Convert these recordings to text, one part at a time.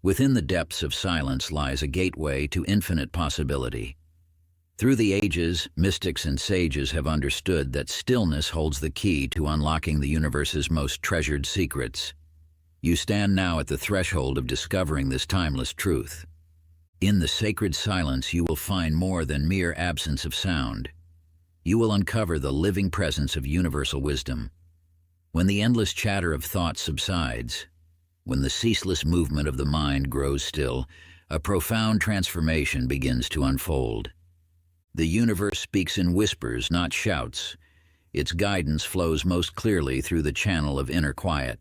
Within the depths of silence lies a gateway to infinite possibility. Through the ages, mystics and sages have understood that stillness holds the key to unlocking the universe's most treasured secrets. You stand now at the threshold of discovering this timeless truth. In the sacred silence, you will find more than mere absence of sound. You will uncover the living presence of universal wisdom. When the endless chatter of thought subsides, when the ceaseless movement of the mind grows still, a profound transformation begins to unfold. The universe speaks in whispers, not shouts. Its guidance flows most clearly through the channel of inner quiet.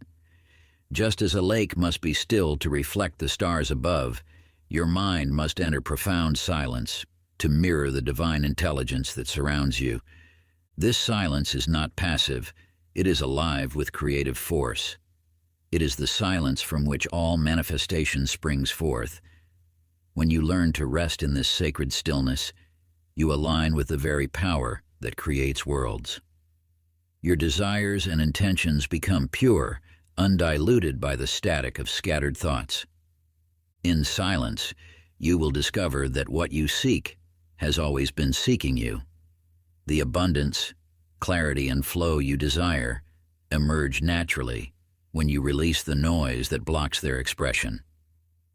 Just as a lake must be still to reflect the stars above, your mind must enter profound silence to mirror the divine intelligence that surrounds you. This silence is not passive, it is alive with creative force. It is the silence from which all manifestation springs forth. When you learn to rest in this sacred stillness, you align with the very power that creates worlds. Your desires and intentions become pure, undiluted by the static of scattered thoughts. In silence, you will discover that what you seek has always been seeking you. The abundance, clarity, and flow you desire emerge naturally when you release the noise that blocks their expression.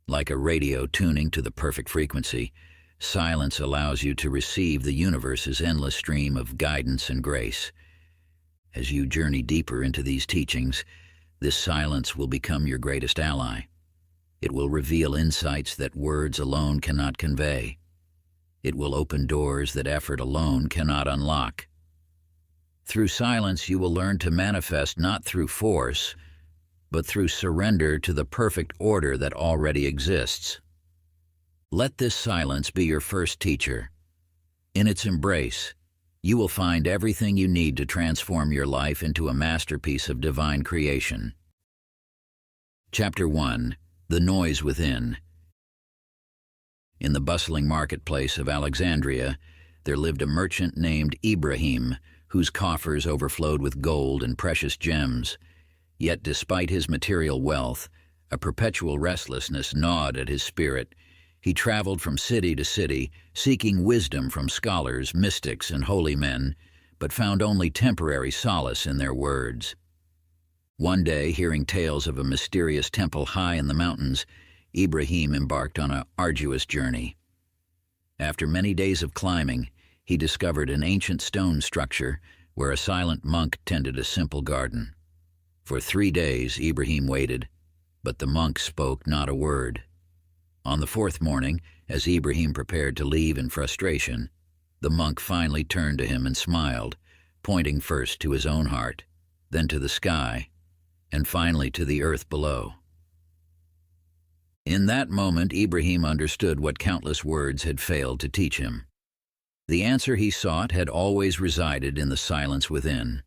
Like a radio tuning to the perfect frequency, silence allows you to receive the universe's endless stream of guidance and grace. As you journey deeper into these teachings, this silence will become your greatest ally. It will reveal insights that words alone cannot convey. It will open doors that effort alone cannot unlock. Through silence, you will learn to manifest not through force, but through surrender to the perfect order that already exists. Let this silence be your first teacher. In its embrace, you will find everything you need to transform your life into a masterpiece of divine creation. Chapter 1. The Noise Within. In the bustling marketplace of Alexandria, there lived a merchant named Ibrahim, whose coffers overflowed with gold and precious gems. Yet despite his material wealth, a perpetual restlessness gnawed at his spirit. He traveled from city to city, seeking wisdom from scholars, mystics, and holy men, but found only temporary solace in their words. One day, hearing tales of a mysterious temple high in the mountains, Ibrahim embarked on an arduous journey. After many days of climbing, he discovered an ancient stone structure where a silent monk tended a simple garden. For 3 days, Ibrahim waited, but the monk spoke not a word. On the 4th morning, as Ibrahim prepared to leave in frustration, the monk finally turned to him and smiled, pointing first to his own heart, then to the sky, and finally to the earth below. In that moment, Ibrahim understood what countless words had failed to teach him. The answer he sought had always resided in the silence within.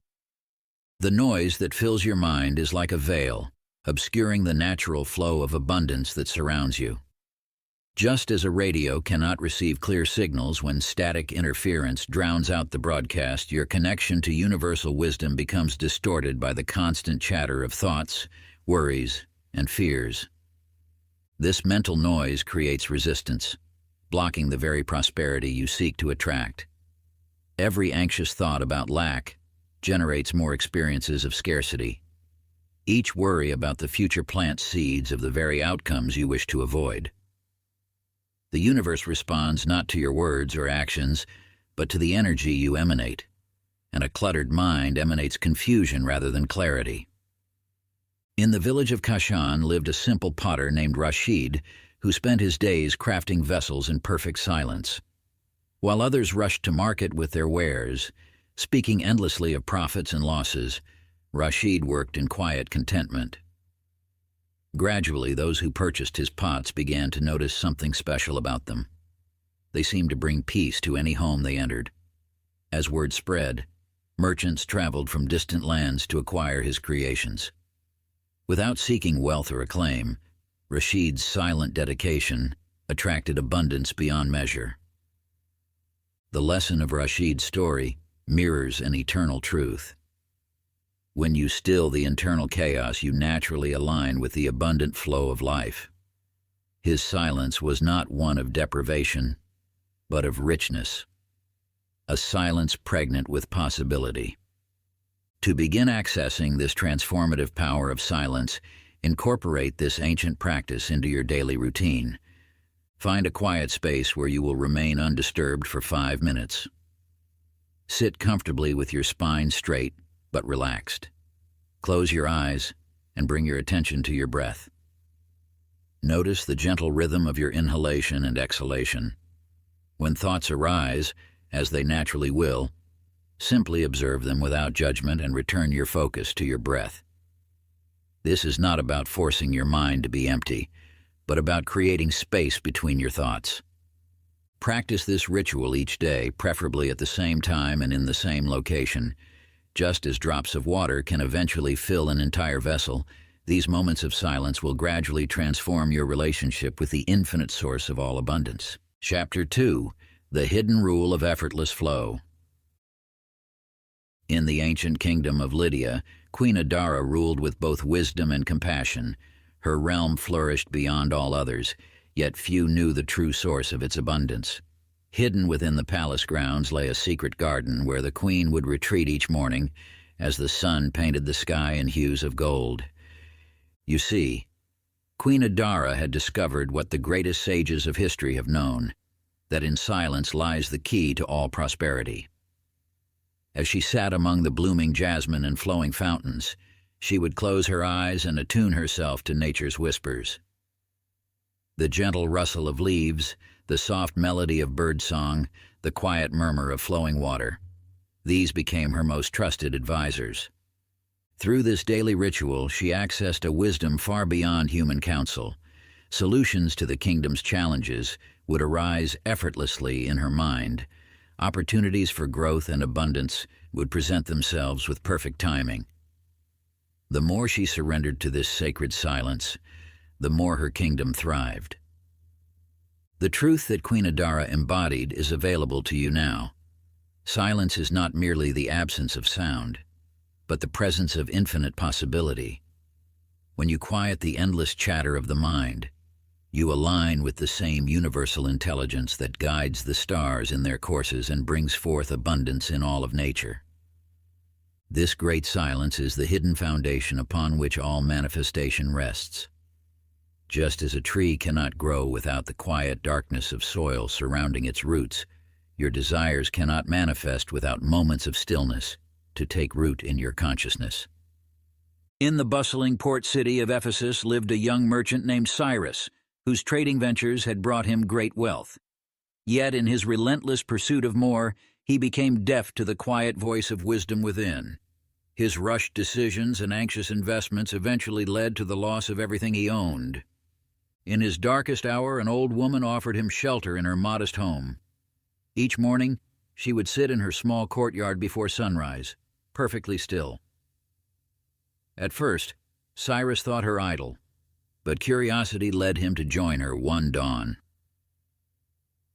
The noise that fills your mind is like a veil, obscuring the natural flow of abundance that surrounds you. Just as a radio cannot receive clear signals when static interference drowns out the broadcast, your connection to universal wisdom becomes distorted by the constant chatter of thoughts, worries, and fears. This mental noise creates resistance, blocking the very prosperity you seek to attract. Every anxious thought about lack generates more experiences of scarcity. Each worry about the future plants seeds of the very outcomes you wish to avoid. The universe responds not to your words or actions, but to the energy you emanate, and a cluttered mind emanates confusion rather than clarity. In the village of Kashan lived a simple potter named Rashid, who spent his days crafting vessels in perfect silence. While others rushed to market with their wares, speaking endlessly of profits and losses, Rashid worked in quiet contentment. Gradually, those who purchased his pots began to notice something special about them. They seemed to bring peace to any home they entered. As word spread, merchants traveled from distant lands to acquire his creations. Without seeking wealth or acclaim, Rashid's silent dedication attracted abundance beyond measure. The lesson of Rashid's story mirrors an eternal truth. When you still the internal chaos, you naturally align with the abundant flow of life. His silence was not one of deprivation, but of richness, a silence pregnant with possibility. To begin accessing this transformative power of silence, incorporate this ancient practice into your daily routine. Find a quiet space where you will remain undisturbed for 5 minutes. Sit comfortably with your spine straight but relaxed. Close your eyes and bring your attention to your breath. Notice the gentle rhythm of your inhalation and exhalation. When thoughts arise, as they naturally will, simply observe them without judgment and return your focus to your breath. This is not about forcing your mind to be empty, but about creating space between your thoughts. Practice this ritual each day, preferably at the same time and in the same location. Just as drops of water can eventually fill an entire vessel, these moments of silence will gradually transform your relationship with the infinite source of all abundance. Chapter 2: The Hidden Rule of Effortless Flow. In the ancient kingdom of Lydia, Queen Adara ruled with both wisdom and compassion. Her realm flourished beyond all others, yet few knew the true source of its abundance. Hidden within the palace grounds lay a secret garden where the queen would retreat each morning as the sun painted the sky in hues of gold. You see, Queen Adara had discovered what the greatest sages of history have known, that in silence lies the key to all prosperity. As she sat among the blooming jasmine and flowing fountains, she would close her eyes and attune herself to nature's whispers. The gentle rustle of leaves, the soft melody of birdsong, the quiet murmur of flowing water, these became her most trusted advisors. Through this daily ritual, she accessed a wisdom far beyond human counsel. Solutions to the kingdom's challenges would arise effortlessly in her mind. Opportunities for growth and abundance would present themselves with perfect timing. The more she surrendered to this sacred silence, the more her kingdom thrived. The truth that Queen Adara embodied is available to you now. Silence is not merely the absence of sound, but the presence of infinite possibility. When you quiet the endless chatter of the mind, you align with the same universal intelligence that guides the stars in their courses and brings forth abundance in all of nature. This great silence is the hidden foundation upon which all manifestation rests. Just as a tree cannot grow without the quiet darkness of soil surrounding its roots, your desires cannot manifest without moments of stillness to take root in your consciousness. In the bustling port city of Ephesus lived a young merchant named Cyrus, whose trading ventures had brought him great wealth. Yet in his relentless pursuit of more, he became deaf to the quiet voice of wisdom within. His rushed decisions and anxious investments eventually led to the loss of everything he owned. In his darkest hour, an old woman offered him shelter in her modest home. Each morning, she would sit in her small courtyard before sunrise, perfectly still. At first, Cyrus thought her idle, but curiosity led him to join her one dawn.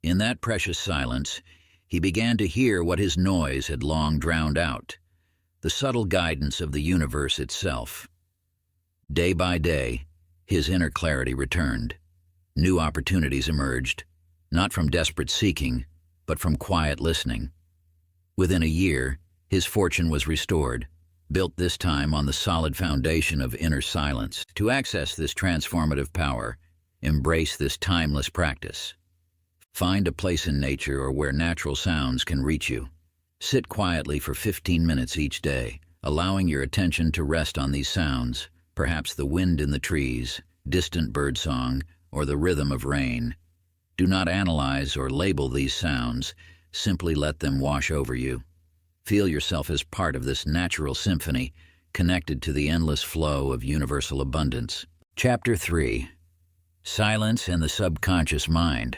In that precious silence, he began to hear what his noise had long drowned out, the subtle guidance of the universe itself. Day by day, his inner clarity returned. New opportunities emerged, not from desperate seeking, but from quiet listening. Within a year, his fortune was restored, built this time on the solid foundation of inner silence. To access this transformative power, embrace this timeless practice. Find a place in nature or where natural sounds can reach you. Sit quietly for 15 minutes each day, allowing your attention to rest on these sounds, perhaps the wind in the trees, distant birdsong, or the rhythm of rain. Do not analyze or label these sounds, simply let them wash over you. Feel yourself as part of this natural symphony, connected to the endless flow of universal abundance. Chapter 3: Silence and the Subconscious Mind.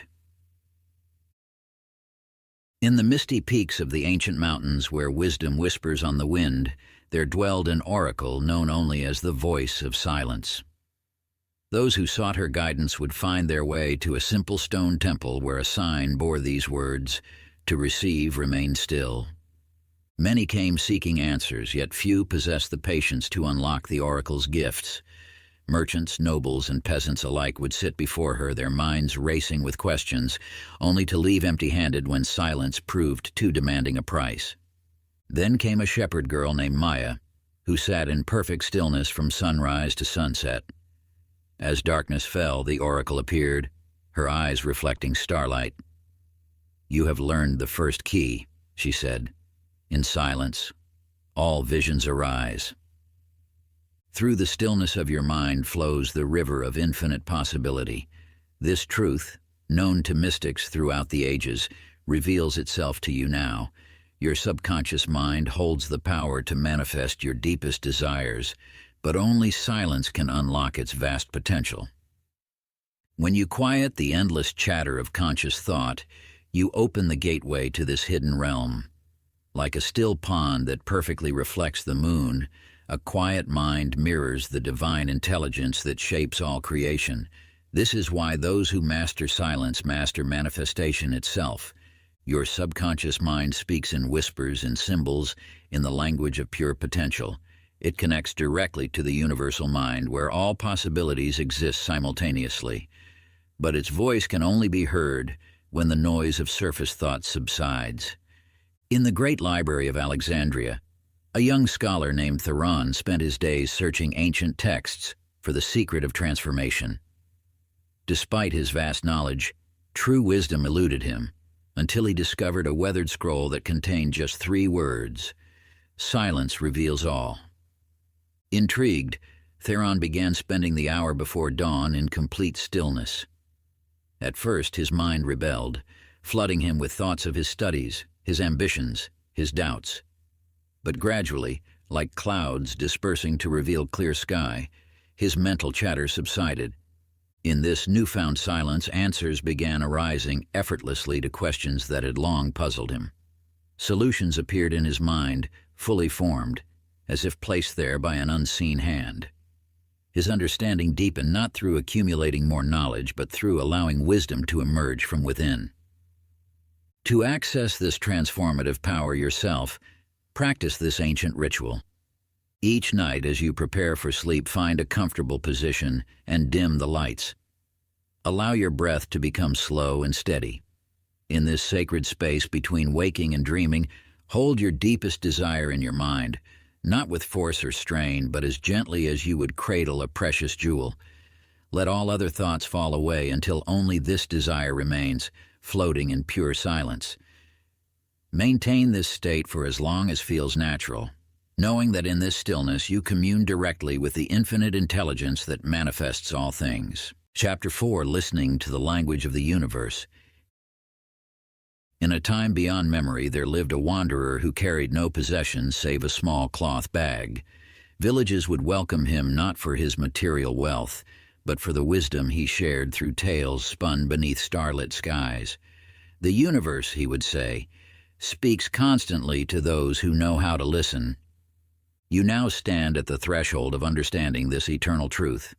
In the misty peaks of the ancient mountains where wisdom whispers on the wind, there dwelled an oracle known only as the voice of silence. Those who sought her guidance would find their way to a simple stone temple where a sign bore these words, "To receive, remain still." Many came seeking answers, yet few possessed the patience to unlock the oracle's gifts. Merchants, nobles, and peasants alike would sit before her, their minds racing with questions, only to leave empty-handed when silence proved too demanding a price. Then came a shepherd girl named Maya, who sat in perfect stillness from sunrise to sunset. As darkness fell, the oracle appeared, her eyes reflecting starlight. "You have learned the first key," she said. "In silence, all visions arise. Through the stillness of your mind flows the river of infinite possibility. This truth, known to mystics throughout the ages, reveals itself to you now. Your subconscious mind holds the power to manifest your deepest desires, but only silence can unlock its vast potential. When you quiet the endless chatter of conscious thought, you open the gateway to this hidden realm. Like a still pond that perfectly reflects the moon, a quiet mind mirrors the divine intelligence that shapes all creation. This is why those who master silence master manifestation itself. Your subconscious mind speaks in whispers and symbols, in the language of pure potential. It connects directly to the universal mind, where all possibilities exist simultaneously. But its voice can only be heard when the noise of surface thought subsides. In the great library of Alexandria, a young scholar named Theron spent his days searching ancient texts for the secret of transformation. Despite his vast knowledge, true wisdom eluded him, until he discovered a weathered scroll that contained just 3 words: "Silence reveals all." Intrigued, Theron began spending the hour before dawn in complete stillness. At first, his mind rebelled, flooding him with thoughts of his studies, his ambitions, his doubts. But gradually, like clouds dispersing to reveal clear sky, his mental chatter subsided. In this newfound silence, answers began arising effortlessly to questions that had long puzzled him. Solutions appeared in his mind, fully formed, as if placed there by an unseen hand. His understanding deepened not through accumulating more knowledge, but through allowing wisdom to emerge from within. To access this transformative power yourself, practice this ancient ritual. Each night as you prepare for sleep, find a comfortable position and dim the lights. Allow your breath to become slow and steady. In this sacred space between waking and dreaming, hold your deepest desire in your mind, not with force or strain, but as gently as you would cradle a precious jewel. Let all other thoughts fall away until only this desire remains, floating in pure silence. Maintain this state for as long as feels natural, knowing that in this stillness you commune directly with the infinite intelligence that manifests all things. Chapter 4, Listening to the Language of the Universe. In a time beyond memory, there lived a wanderer who carried no possessions save a small cloth bag. Villages would welcome him not for his material wealth, but for the wisdom he shared through tales spun beneath starlit skies. The universe, he would say, speaks constantly to those who know how to listen. You now stand at the threshold of understanding this eternal truth.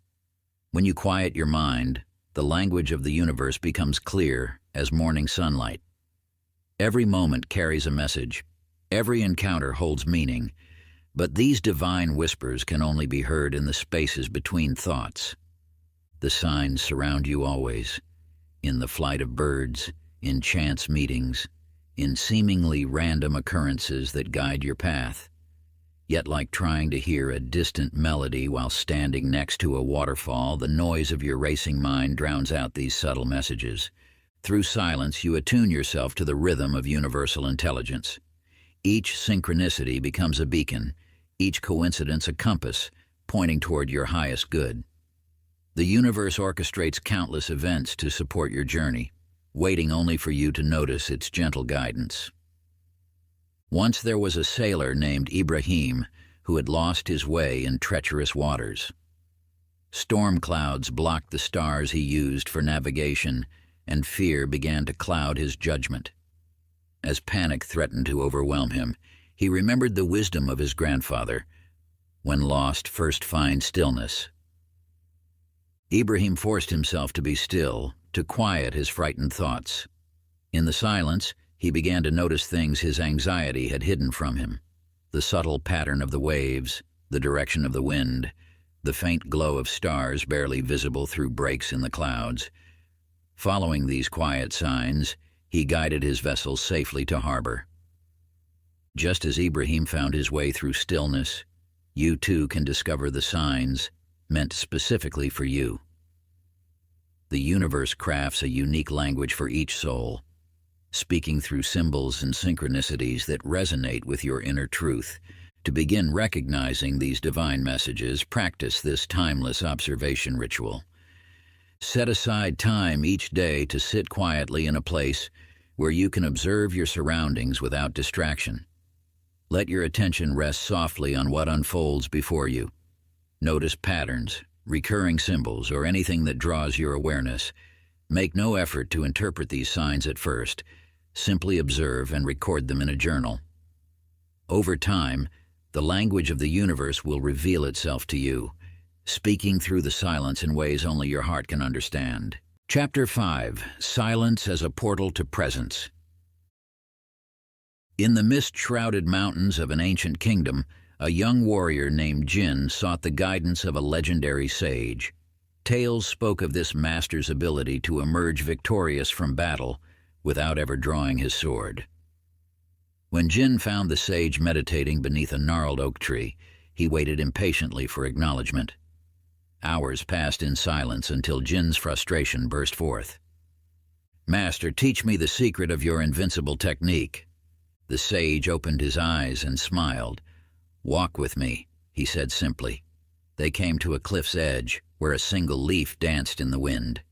When you quiet your mind, the language of the universe becomes clear as morning sunlight. Every moment carries a message. Every encounter holds meaning. But these divine whispers can only be heard in the spaces between thoughts. The signs surround you always, in the flight of birds, in chance meetings, in seemingly random occurrences that guide your path. Yet like trying to hear a distant melody while standing next to a waterfall, the noise of your racing mind drowns out these subtle messages. Through silence, you attune yourself to the rhythm of universal intelligence. Each synchronicity becomes a beacon, each coincidence a compass, pointing toward your highest good. The universe orchestrates countless events to support your journey, waiting only for you to notice its gentle guidance. Once there was a sailor named Ibrahim who had lost his way in treacherous waters. Storm clouds blocked the stars he used for navigation, and fear began to cloud his judgment. As panic threatened to overwhelm him, he remembered the wisdom of his grandfather, "When lost, first find stillness." Ibrahim forced himself to be still, to quiet his frightened thoughts. In the silence, he began to notice things his anxiety had hidden from him: the subtle pattern of the waves, the direction of the wind, the faint glow of stars barely visible through breaks in the clouds. Following these quiet signs, he guided his vessel safely to harbor. Just as Ibrahim found his way through stillness, you too can discover the signs meant specifically for you. The universe crafts a unique language for each soul, speaking through symbols and synchronicities that resonate with your inner truth. To begin recognizing these divine messages, practice this timeless observation ritual. Set aside time each day to sit quietly in a place where you can observe your surroundings without distraction. Let your attention rest softly on what unfolds before you. Notice patterns, recurring symbols, or anything that draws your awareness. Make no effort to interpret these signs at first. Simply observe and record them in a journal. Over time, the language of the universe will reveal itself to you, speaking through the silence in ways only your heart can understand. Chapter 5. Silence as a Portal to Presence. In the mist-shrouded mountains of an ancient kingdom, a young warrior named Jin sought the guidance of a legendary sage. Tales spoke of this master's ability to emerge victorious from battle without ever drawing his sword. When Jin found the sage meditating beneath a gnarled oak tree, he waited impatiently for acknowledgement. Hours passed in silence until Jin's frustration burst forth. "Master, teach me the secret of your invincible technique." The sage opened his eyes and smiled. "Walk with me," he said simply. They came to a cliff's edge, where a single leaf danced in the wind.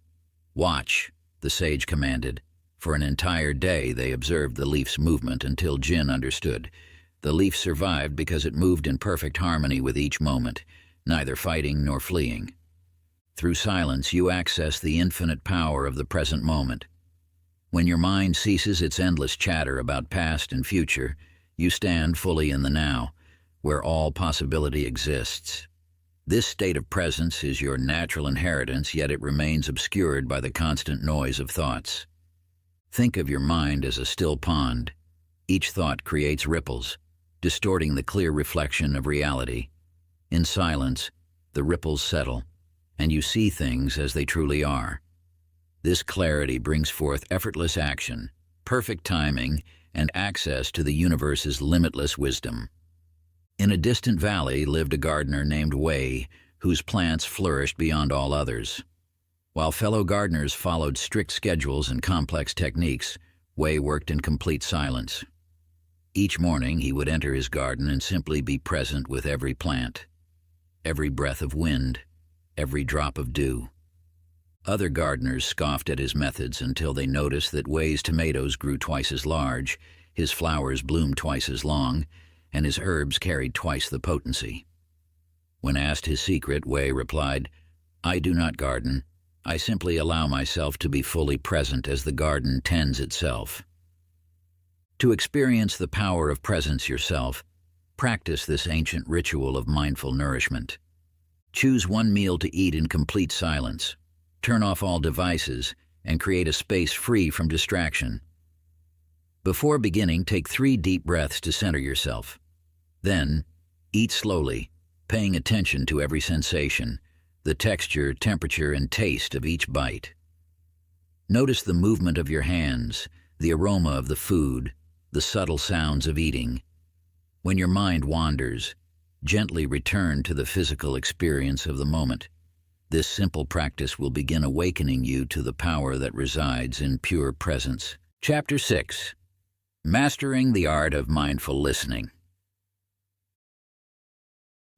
"Watch," the sage commanded. For an entire day they observed the leaf's movement until Jin understood. The leaf survived because it moved in perfect harmony with each moment, neither fighting nor fleeing. Through silence you access the infinite power of the present moment. When your mind ceases its endless chatter about past and future, you stand fully in the now, where all possibility exists. This state of presence is your natural inheritance, yet it remains obscured by the constant noise of thoughts. Think of your mind as a still pond. Each thought creates ripples, distorting the clear reflection of reality. In silence, the ripples settle, and you see things as they truly are. This clarity brings forth effortless action, perfect timing, and access to the universe's limitless wisdom. In a distant valley lived a gardener named Wei, whose plants flourished beyond all others. While fellow gardeners followed strict schedules and complex techniques, Wei worked in complete silence. Each morning he would enter his garden and simply be present with every plant, every breath of wind, every drop of dew. Other gardeners scoffed at his methods until they noticed that Wei's tomatoes grew twice as large, his flowers bloomed twice as long, and his herbs carried twice the potency. When asked his secret, Wei replied, "I do not garden. I simply allow myself to be fully present as the garden tends itself." To experience the power of presence yourself, practice this ancient ritual of mindful nourishment. Choose one meal to eat in complete silence. Turn off all devices and create a space free from distraction. Before beginning, take 3 deep breaths to center yourself. Then, eat slowly, paying attention to every sensation, the texture, temperature, and taste of each bite. Notice the movement of your hands, the aroma of the food, the subtle sounds of eating. When your mind wanders, gently return to the physical experience of the moment. This simple practice will begin awakening you to the power that resides in pure presence. Chapter 6. Mastering the Art of Mindful Listening.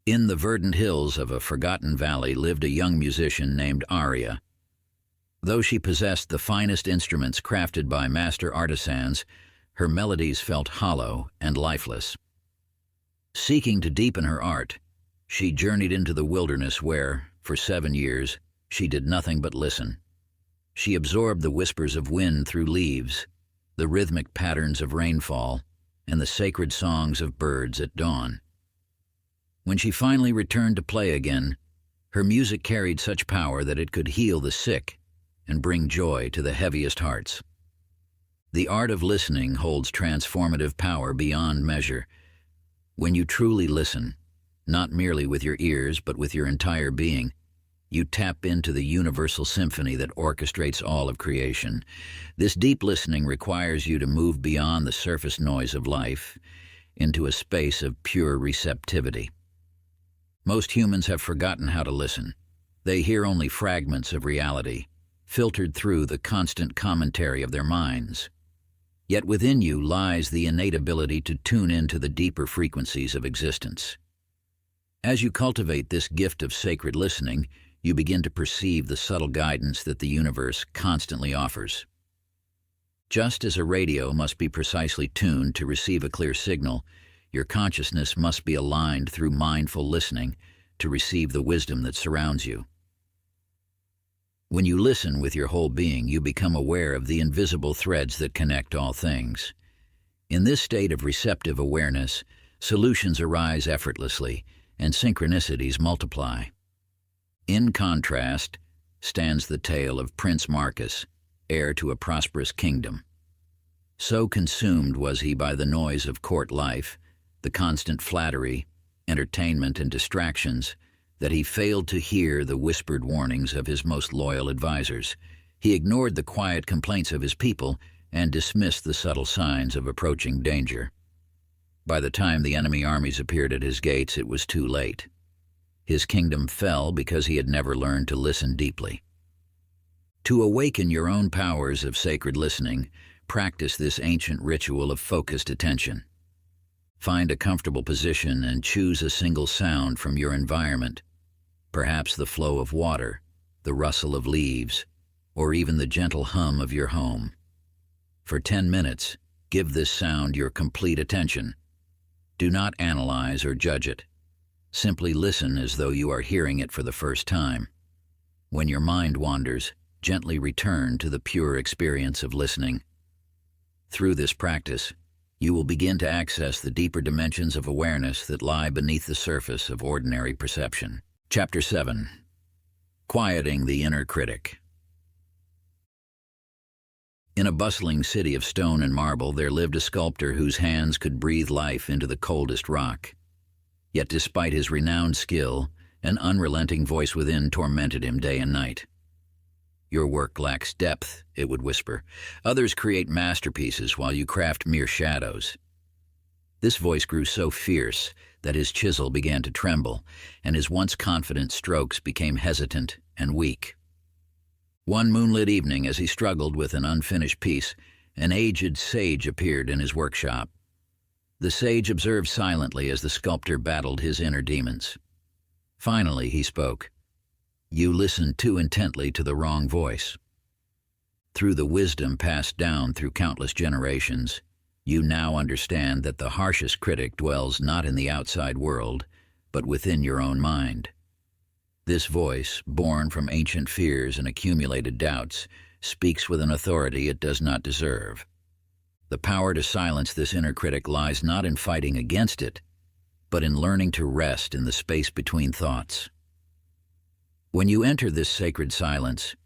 In the verdant hills of a forgotten valley lived a young musician named Arya. Though she possessed the finest instruments crafted by master artisans, her melodies felt hollow and lifeless. Seeking to deepen her art, she journeyed into the wilderness where, for 7 years, she did nothing but listen. She absorbed the whispers of wind through leaves, the rhythmic patterns of rainfall, and the sacred songs of birds at dawn. When she finally returned to play again, her music carried such power that it could heal the sick and bring joy to the heaviest hearts. The art of listening holds transformative power beyond measure. When you truly listen, not merely with your ears, but with your entire being. You tap into the universal symphony that orchestrates all of creation. This deep listening requires you to move beyond the surface noise of life into a space of pure receptivity. Most humans have forgotten how to listen. They hear only fragments of reality, filtered through the constant commentary of their minds. Yet within you lies the innate ability to tune into the deeper frequencies of existence. As you cultivate this gift of sacred listening, you begin to perceive the subtle guidance that the universe constantly offers. Just as a radio must be precisely tuned to receive a clear signal, your consciousness must be aligned through mindful listening to receive the wisdom that surrounds you. When you listen with your whole being, you become aware of the invisible threads that connect all things. In this state of receptive awareness, solutions arise effortlessly and synchronicities multiply. In contrast stands the tale of Prince Marcus, heir to a prosperous kingdom. So consumed was he by the noise of court life, the constant flattery, entertainment, and distractions, that he failed to hear the whispered warnings of his most loyal advisors. He ignored the quiet complaints of his people and dismissed the subtle signs of approaching danger. By the time the enemy armies appeared at his gates, it was too late. His kingdom fell because he had never learned to listen deeply. To awaken your own powers of sacred listening, practice this ancient ritual of focused attention. Find a comfortable position and choose a single sound from your environment, perhaps the flow of water, the rustle of leaves, or even the gentle hum of your home. For 10 minutes, give this sound your complete attention. Do not analyze or judge it. Simply listen as though you are hearing it for the first time. When your mind wanders, gently return to the pure experience of listening. Through this practice, you will begin to access the deeper dimensions of awareness that lie beneath the surface of ordinary perception. Chapter 7. Quieting the Inner Critic. In a bustling city of stone and marble, there lived a sculptor whose hands could breathe life into the coldest rock. Yet despite his renowned skill, an unrelenting voice within tormented him day and night. "Your work lacks depth," it would whisper. "Others create masterpieces while you craft mere shadows." This voice grew so fierce that his chisel began to tremble, and his once confident strokes became hesitant and weak. One moonlit evening, as he struggled with an unfinished piece, an aged sage appeared in his workshop. The sage observed silently as the sculptor battled his inner demons. Finally, he spoke. "You listened too intently to the wrong voice. Through the wisdom passed down through countless generations, you now understand that the harshest critic dwells not in the outside world, but within your own mind. This voice, born from ancient fears and accumulated doubts, speaks with an authority it does not deserve. The power to silence this inner critic lies not in fighting against it, but in learning to rest in the space between thoughts. When you enter this sacred silence,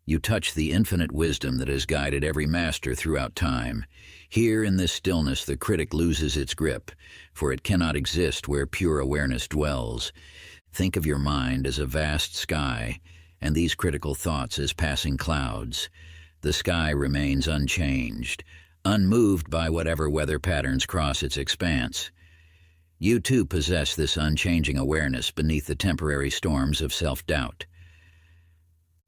you touch the infinite wisdom that has guided every master throughout time. Here in this stillness, the critic loses its grip, for it cannot exist where pure awareness dwells. Think of your mind as a vast sky, and these critical thoughts as passing clouds. The sky remains unchanged, unmoved by whatever weather patterns cross its expanse. You too possess this unchanging awareness beneath the temporary storms of self-doubt.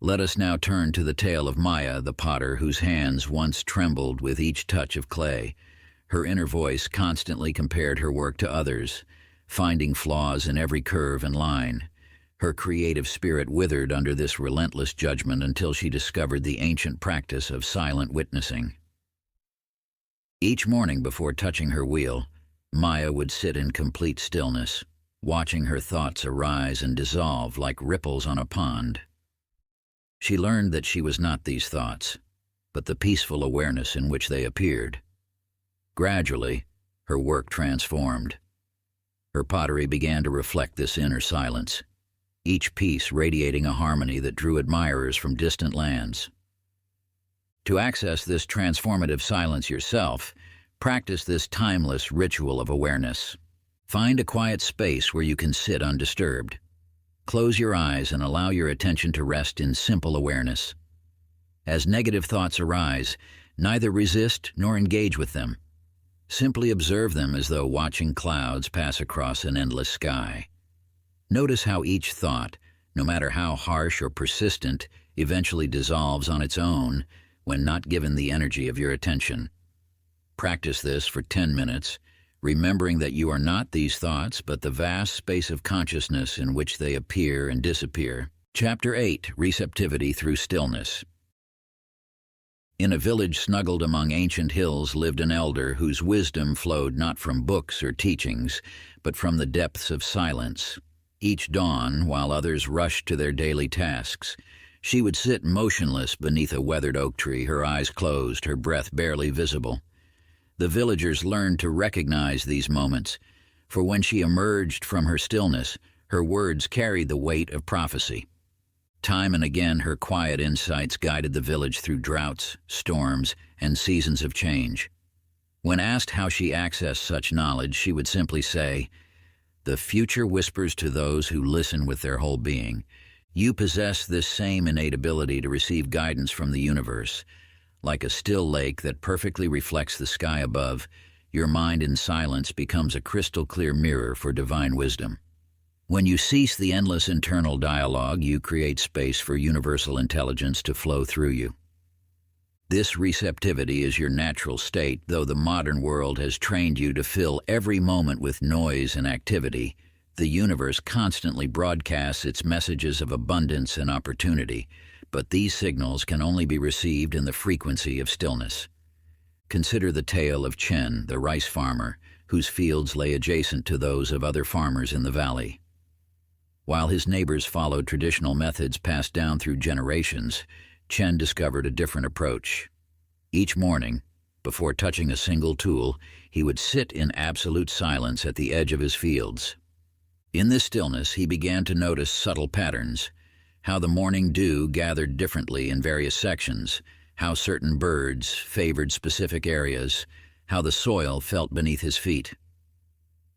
Let us now turn to the tale of Maya, the potter, whose hands once trembled with each touch of clay. Her inner voice constantly compared her work to others, finding flaws in every curve and line. Her creative spirit withered under this relentless judgment until she discovered the ancient practice of silent witnessing. Each morning before touching her wheel, Maya would sit in complete stillness, watching her thoughts arise and dissolve like ripples on a pond. She learned that she was not these thoughts, but the peaceful awareness in which they appeared. Gradually, her work transformed. Her pottery began to reflect this inner silence, each piece radiating a harmony that drew admirers from distant lands. To access this transformative silence yourself, practice this timeless ritual of awareness. Find a quiet space where you can sit undisturbed. Close your eyes and allow your attention to rest in simple awareness. As negative thoughts arise, neither resist nor engage with them. Simply observe them as though watching clouds pass across an endless sky. Notice how each thought, no matter how harsh or persistent, eventually dissolves on its own when not given the energy of your attention. Practice this for 10 minutes, remembering that you are not these thoughts, but the vast space of consciousness in which they appear and disappear. Chapter 8, Receptivity through Stillness. In a village snuggled among ancient hills lived an elder whose wisdom flowed not from books or teachings, but from the depths of silence. Each dawn, while others rushed to their daily tasks, she would sit motionless beneath a weathered oak tree, her eyes closed, her breath barely visible. The villagers learned to recognize these moments, for when she emerged from her stillness, her words carried the weight of prophecy. Time and again, her quiet insights guided the village through droughts, storms, and seasons of change. When asked how she accessed such knowledge, she would simply say, "The future whispers to those who listen with their whole being." You possess this same innate ability to receive guidance from the universe. Like a still lake that perfectly reflects the sky above, your mind in silence becomes a crystal-clear mirror for divine wisdom. When you cease the endless internal dialogue, you create space for universal intelligence to flow through you. This receptivity is your natural state, though the modern world has trained you to fill every moment with noise and activity. The universe constantly broadcasts its messages of abundance and opportunity, but these signals can only be received in the frequency of stillness. Consider the tale of Chen, the rice farmer, whose fields lay adjacent to those of other farmers in the valley. While his neighbors followed traditional methods passed down through generations, Chen discovered a different approach. Each morning, before touching a single tool, he would sit in absolute silence at the edge of his fields. In this stillness, he began to notice subtle patterns, how the morning dew gathered differently in various sections, how certain birds favored specific areas, how the soil felt beneath his feet.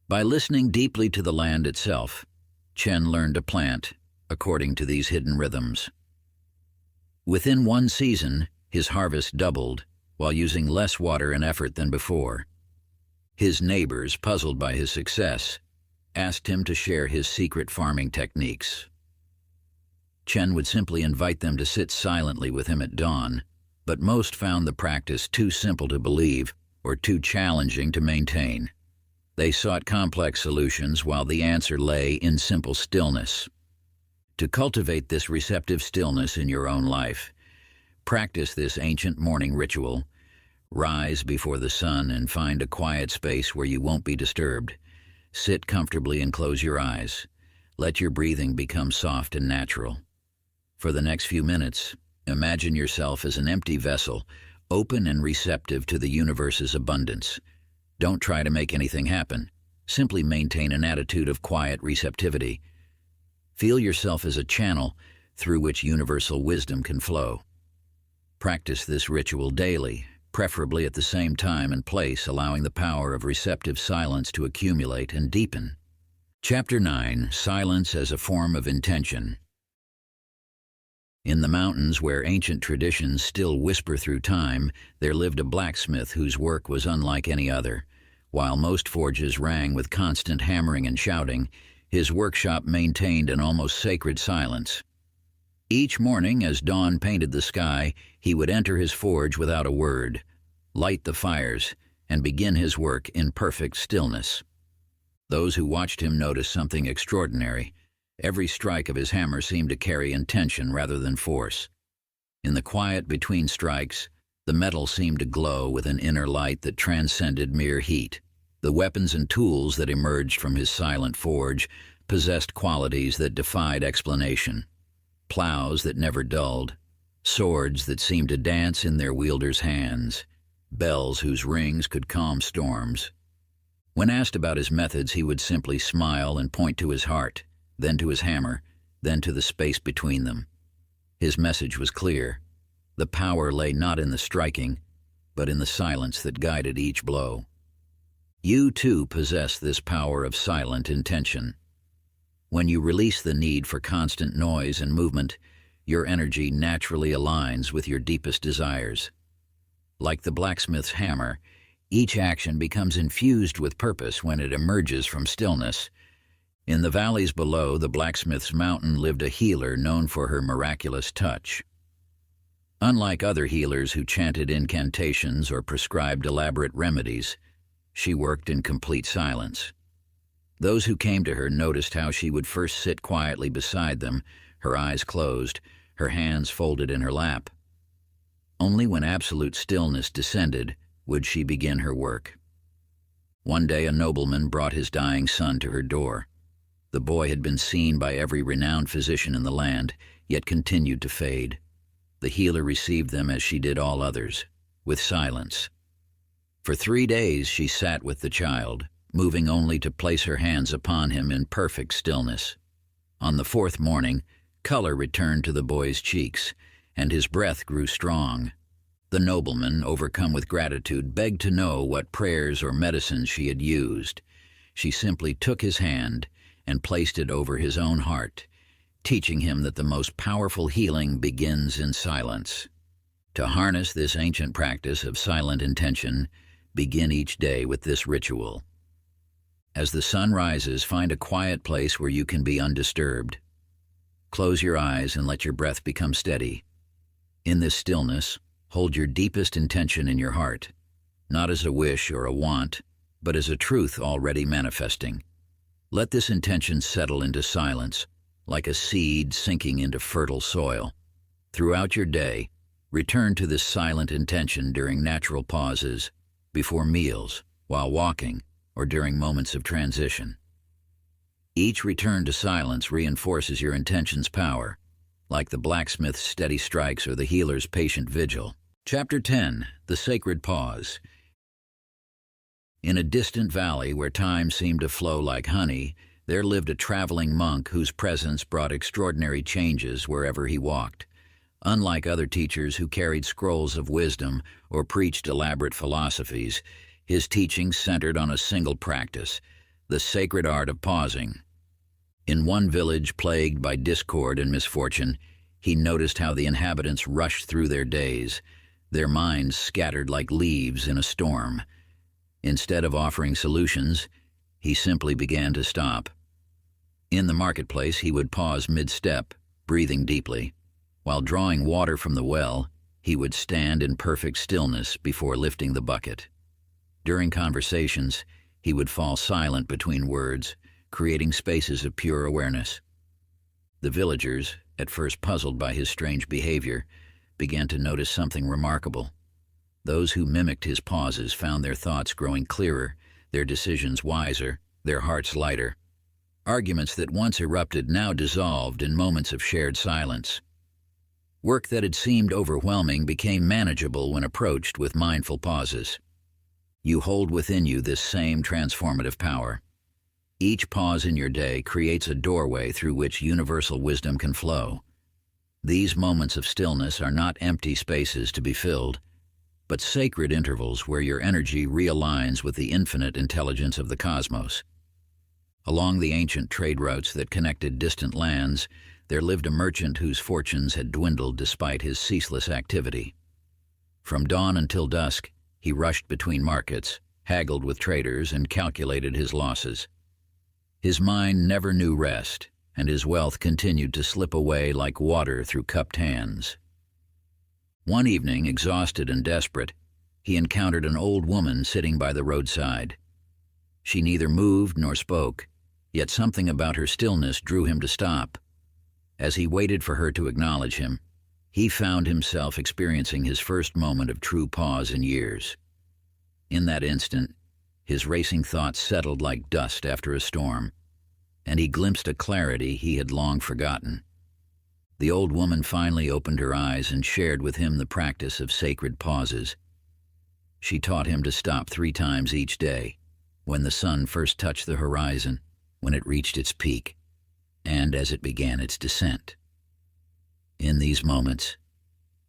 By listening deeply to the land itself, Chen learned to plant according to these hidden rhythms. Within one season, his harvest doubled, while using less water and effort than before. His neighbors, puzzled by his success, asked him to share his secret farming techniques. Chen would simply invite them to sit silently with him at dawn, but most found the practice too simple to believe or too challenging to maintain. They sought complex solutions while the answer lay in simple stillness. To cultivate this receptive stillness in your own life, practice this ancient morning ritual. Rise before the sun and find a quiet space where you won't be disturbed. Sit comfortably and close your eyes. Let your breathing become soft and natural. For the next few minutes, imagine yourself as an empty vessel, open and receptive to the universe's abundance. Don't try to make anything happen. Simply maintain an attitude of quiet receptivity. Feel yourself as a channel through which universal wisdom can flow. Practice this ritual daily, preferably at the same time and place, allowing the power of receptive silence to accumulate and deepen. Chapter 9, Silence as a Form of Intention. In the mountains where ancient traditions still whisper through time, there lived a blacksmith whose work was unlike any other. While most forges rang with constant hammering and shouting, his workshop maintained an almost sacred silence. Each morning, as dawn painted the sky, he would enter his forge without a word, light the fires, and begin his work in perfect stillness. Those who watched him noticed something extraordinary. Every strike of his hammer seemed to carry intention rather than force. In the quiet between strikes, the metal seemed to glow with an inner light that transcended mere heat. The weapons and tools that emerged from his silent forge possessed qualities that defied explanation. Plows that never dulled, swords that seemed to dance in their wielders' hands, bells whose rings could calm storms. When asked about his methods, he would simply smile and point to his heart, then to his hammer, then to the space between them. His message was clear. The power lay not in the striking, but in the silence that guided each blow. You too possess this power of silent intention. When you release the need for constant noise and movement, your energy naturally aligns with your deepest desires. Like the blacksmith's hammer, each action becomes infused with purpose when it emerges from stillness. In the valleys below the blacksmith's mountain lived a healer known for her miraculous touch. Unlike other healers who chanted incantations or prescribed elaborate remedies, she worked in complete silence. Those who came to her noticed how she would first sit quietly beside them, her eyes closed, her hands folded in her lap. Only when absolute stillness descended would she begin her work. One day a nobleman brought his dying son to her door. The boy had been seen by every renowned physician in the land, yet continued to fade. The healer received them as she did all others, with silence. For 3 days she sat with the child, moving only to place her hands upon him in perfect stillness. On the 4th morning, color returned to the boy's cheeks, and his breath grew strong. The nobleman, overcome with gratitude, begged to know what prayers or medicines she had used. She simply took his hand and placed it over his own heart, teaching him that the most powerful healing begins in silence. To harness this ancient practice of silent intention, begin each day with this ritual. As the sun rises, find a quiet place where you can be undisturbed. Close your eyes and let your breath become steady. In this stillness, hold your deepest intention in your heart, not as a wish or a want, but as a truth already manifesting. Let this intention settle into silence, like a seed sinking into fertile soil. Throughout your day, return to this silent intention during natural pauses, before meals, while walking, or during moments of transition. Each return to silence reinforces your intention's power, like the blacksmith's steady strikes or the healer's patient vigil. Chapter 10. The Sacred Pause. In a distant valley where time seemed to flow like honey, there lived a traveling monk whose presence brought extraordinary changes wherever he walked. Unlike other teachers who carried scrolls of wisdom or preached elaborate philosophies, his teachings centered on a single practice, the sacred art of pausing. In one village plagued by discord and misfortune, he noticed how the inhabitants rushed through their days, their minds scattered like leaves in a storm. Instead of offering solutions, he simply began to stop. In the marketplace, he would pause mid-step, breathing deeply. While drawing water from the well, he would stand in perfect stillness before lifting the bucket. During conversations, he would fall silent between words, creating spaces of pure awareness. The villagers, at first puzzled by his strange behavior, began to notice something remarkable. Those who mimicked his pauses found their thoughts growing clearer, their decisions wiser, their hearts lighter. Arguments that once erupted now dissolved in moments of shared silence. Work that had seemed overwhelming became manageable when approached with mindful pauses. You hold within you this same transformative power. Each pause in your day creates a doorway through which universal wisdom can flow. These moments of stillness are not empty spaces to be filled, but sacred intervals where your energy realigns with the infinite intelligence of the cosmos. Along the ancient trade routes that connected distant lands, there lived a merchant whose fortunes had dwindled despite his ceaseless activity. From dawn until dusk, he rushed between markets, haggled with traders, and calculated his losses. His mind never knew rest, and his wealth continued to slip away like water through cupped hands. One evening, exhausted and desperate, he encountered an old woman sitting by the roadside. She neither moved nor spoke, yet something about her stillness drew him to stop. As he waited for her to acknowledge him, he found himself experiencing his first moment of true pause in years. In that instant, his racing thoughts settled like dust after a storm, and he glimpsed a clarity he had long forgotten. The old woman finally opened her eyes and shared with him the practice of sacred pauses. She taught him to stop 3 times each day, when the sun first touched the horizon, when it reached its peak, and as it began its descent. In these moments,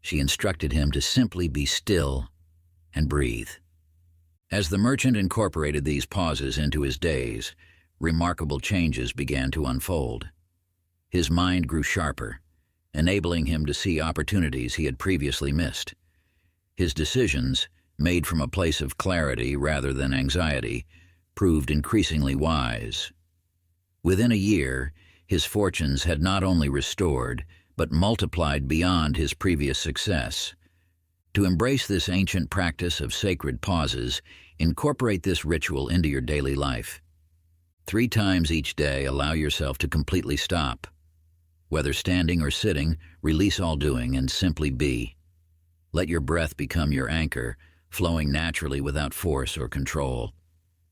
she instructed him to simply be still and breathe. As the merchant incorporated these pauses into his days, remarkable changes began to unfold. His mind grew sharper, enabling him to see opportunities he had previously missed. His decisions, made from a place of clarity rather than anxiety, proved increasingly wise. Within a year, his fortunes had not only restored, but multiplied beyond his previous success. To embrace this ancient practice of sacred pauses, incorporate this ritual into your daily life. 3 times each day, allow yourself to completely stop. Whether standing or sitting, release all doing and simply be. Let your breath become your anchor, flowing naturally without force or control.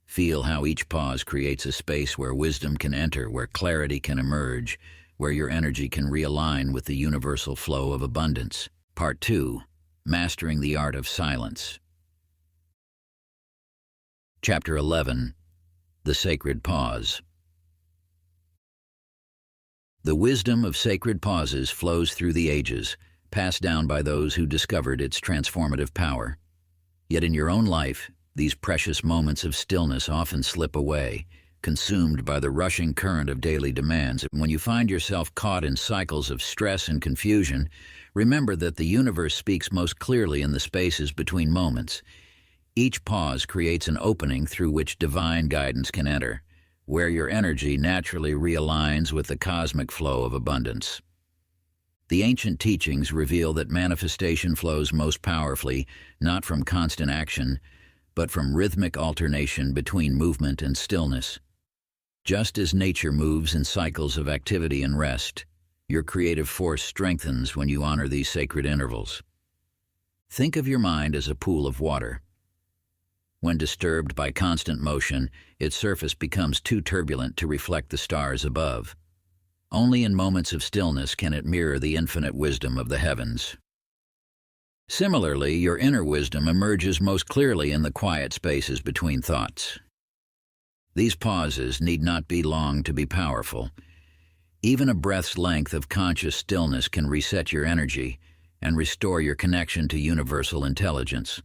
Feel how each pause creates a space where wisdom can enter, where clarity can emerge, where your energy can realign with the universal flow of abundance. Part 2. Mastering the Art of Silence. Chapter 11. The Sacred Pause. The wisdom of sacred pauses flows through the ages, passed down by those who discovered its transformative power. Yet in your own life, these precious moments of stillness often slip away, consumed by the rushing current of daily demands. When you find yourself caught in cycles of stress and confusion, remember that the universe speaks most clearly in the spaces between moments. Each pause creates an opening through which divine guidance can enter, where your energy naturally realigns with the cosmic flow of abundance. The ancient teachings reveal that manifestation flows most powerfully, not from constant action, but from rhythmic alternation between movement and stillness. Just as nature moves in cycles of activity and rest, your creative force strengthens when you honor these sacred intervals. Think of your mind as a pool of water. When disturbed by constant motion, its surface becomes too turbulent to reflect the stars above. Only in moments of stillness can it mirror the infinite wisdom of the heavens. Similarly, your inner wisdom emerges most clearly in the quiet spaces between thoughts. These pauses need not be long to be powerful. Even a breath's length of conscious stillness can reset your energy and restore your connection to universal intelligence.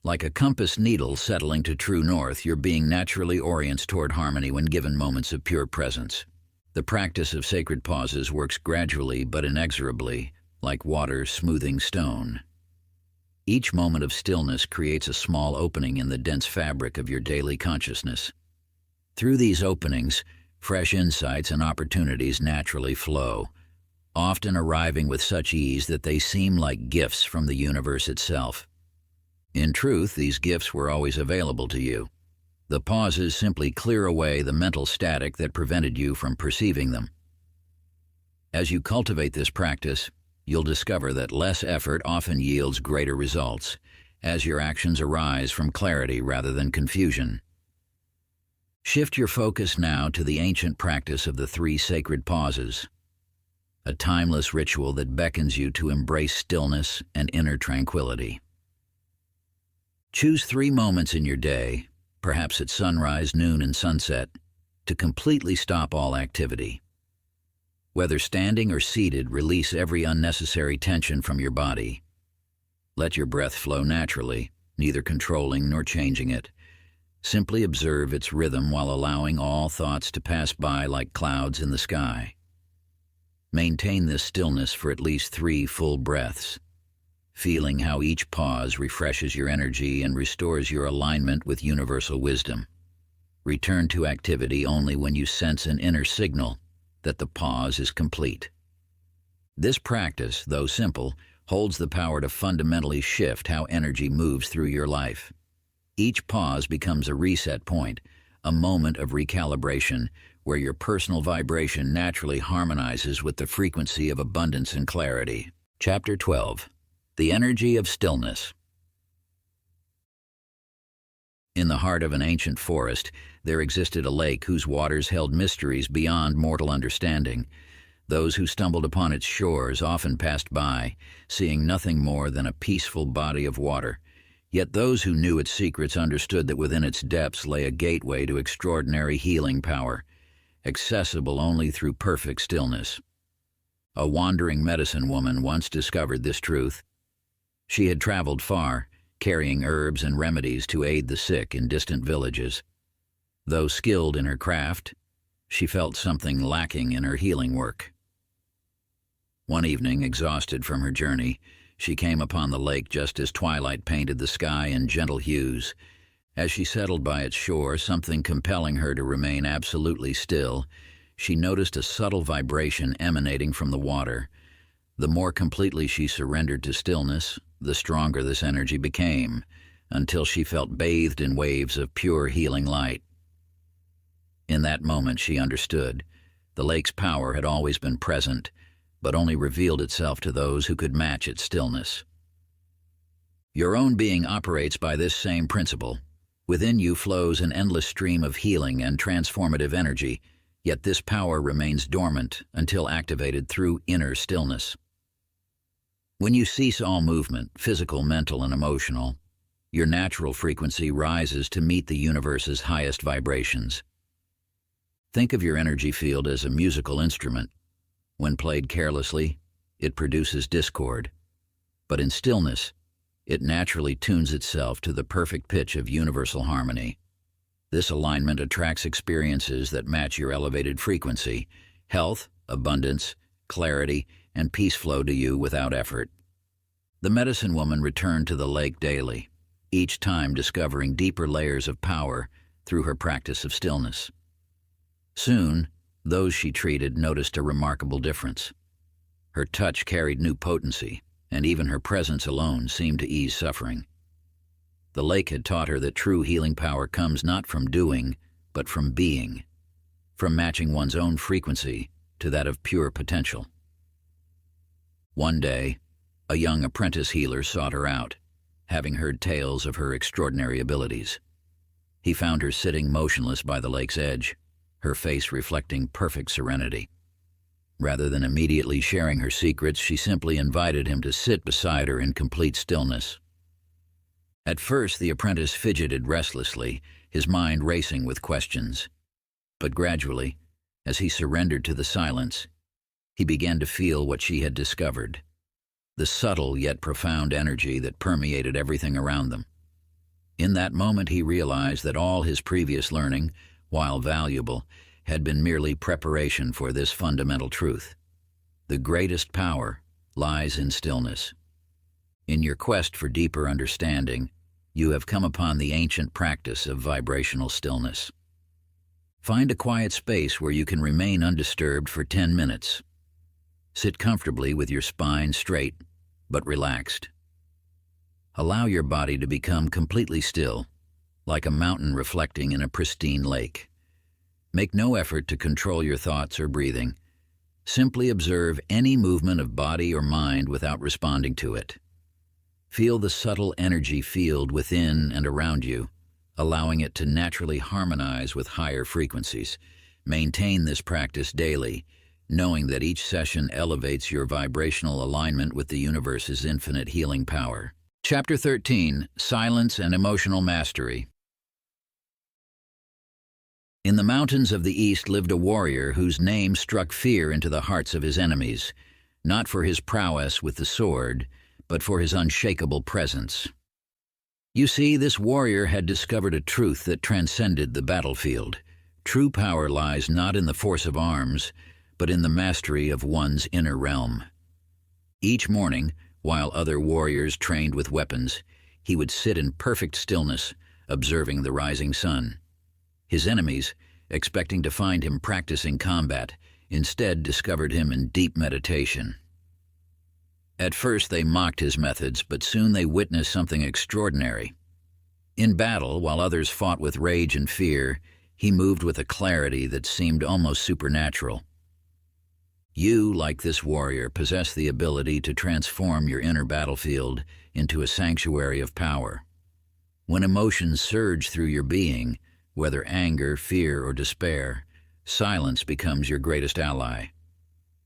Like a compass needle settling to true north, your being naturally orients toward harmony when given moments of pure presence. The practice of sacred pauses works gradually but inexorably, like water smoothing stone. Each moment of stillness creates a small opening in the dense fabric of your daily consciousness. Through these openings, fresh insights and opportunities naturally flow, often arriving with such ease that they seem like gifts from the universe itself. In truth, these gifts were always available to you. The pauses simply clear away the mental static that prevented you from perceiving them. As you cultivate this practice, you'll discover that less effort often yields greater results, as your actions arise from clarity rather than confusion. Shift your focus now to the ancient practice of the 3 sacred pauses, a timeless ritual that beckons you to embrace stillness and inner tranquility. Choose 3 moments in your day, perhaps at sunrise, noon, and sunset, to completely stop all activity. Whether standing or seated, release every unnecessary tension from your body. Let your breath flow naturally, neither controlling nor changing it. Simply observe its rhythm while allowing all thoughts to pass by like clouds in the sky. Maintain this stillness for at least 3 full breaths, feeling how each pause refreshes your energy and restores your alignment with universal wisdom. Return to activity only when you sense an inner signal that the pause is complete. This practice, though simple, holds the power to fundamentally shift how energy moves through your life. Each pause becomes a reset point, a moment of recalibration where your personal vibration naturally harmonizes with the frequency of abundance and clarity. Chapter 12. The Energy of Stillness. In the heart of an ancient forest, there existed a lake whose waters held mysteries beyond mortal understanding. Those who stumbled upon its shores often passed by, seeing nothing more than a peaceful body of water. Yet those who knew its secrets understood that within its depths lay a gateway to extraordinary healing power, accessible only through perfect stillness. A wandering medicine woman once discovered this truth. She had traveled far, carrying herbs and remedies to aid the sick in distant villages. Though skilled in her craft, she felt something lacking in her healing work. One evening, exhausted from her journey, she came upon the lake just as twilight painted the sky in gentle hues. As she settled by its shore, something compelling her to remain absolutely still, she noticed a subtle vibration emanating from the water. The more completely she surrendered to stillness, the stronger this energy became, until she felt bathed in waves of pure healing light. In that moment she understood. The lake's power had always been present, but only revealed itself to those who could match its stillness. Your own being operates by this same principle. Within you flows an endless stream of healing and transformative energy, yet this power remains dormant until activated through inner stillness. When you cease all movement, physical, mental, and emotional, your natural frequency rises to meet the universe's highest vibrations. Think of your energy field as a musical instrument. When played carelessly, it produces discord. But in stillness, it naturally tunes itself to the perfect pitch of universal harmony. This alignment attracts experiences that match your elevated frequency. Health, abundance, clarity, and peace flow to you without effort. The medicine woman returned to the lake daily, each time discovering deeper layers of power through her practice of stillness. Soon, those she treated noticed a remarkable difference. Her touch carried new potency, and even her presence alone seemed to ease suffering. The lake had taught her that true healing power comes not from doing, but from being, from matching one's own frequency to that of pure potential. One day, a young apprentice healer sought her out, having heard tales of her extraordinary abilities. He found her sitting motionless by the lake's edge, her face reflecting perfect serenity. Rather than immediately sharing her secrets, she simply invited him to sit beside her in complete stillness. At first, the apprentice fidgeted restlessly, his mind racing with questions. But gradually, as he surrendered to the silence, he began to feel what she had discovered, the subtle yet profound energy that permeated everything around them. In that moment, he realized that all his previous learning, while valuable, had been merely preparation for this fundamental truth. The greatest power lies in stillness. In your quest for deeper understanding, you have come upon the ancient practice of vibrational stillness. Find a quiet space where you can remain undisturbed for 10 minutes. Sit comfortably with your spine straight, but relaxed. Allow your body to become completely still, like a mountain reflecting in a pristine lake. Make no effort to control your thoughts or breathing. Simply observe any movement of body or mind without responding to it. Feel the subtle energy field within and around you, allowing it to naturally harmonize with higher frequencies. Maintain this practice daily, knowing that each session elevates your vibrational alignment with the universe's infinite healing power. Chapter 13: Silence and Emotional Mastery. In the mountains of the east lived a warrior whose name struck fear into the hearts of his enemies, not for his prowess with the sword, but for his unshakable presence. You see, this warrior had discovered a truth that transcended the battlefield. True power lies not in the force of arms, but in the mastery of one's inner realm. Each morning, while other warriors trained with weapons, he would sit in perfect stillness, observing the rising sun. His enemies, expecting to find him practicing combat, instead discovered him in deep meditation. At first they mocked his methods, but soon they witnessed something extraordinary. In battle, while others fought with rage and fear, he moved with a clarity that seemed almost supernatural. You, like this warrior, possess the ability to transform your inner battlefield into a sanctuary of power. When emotions surge through your being, whether anger, fear, or despair, silence becomes your greatest ally.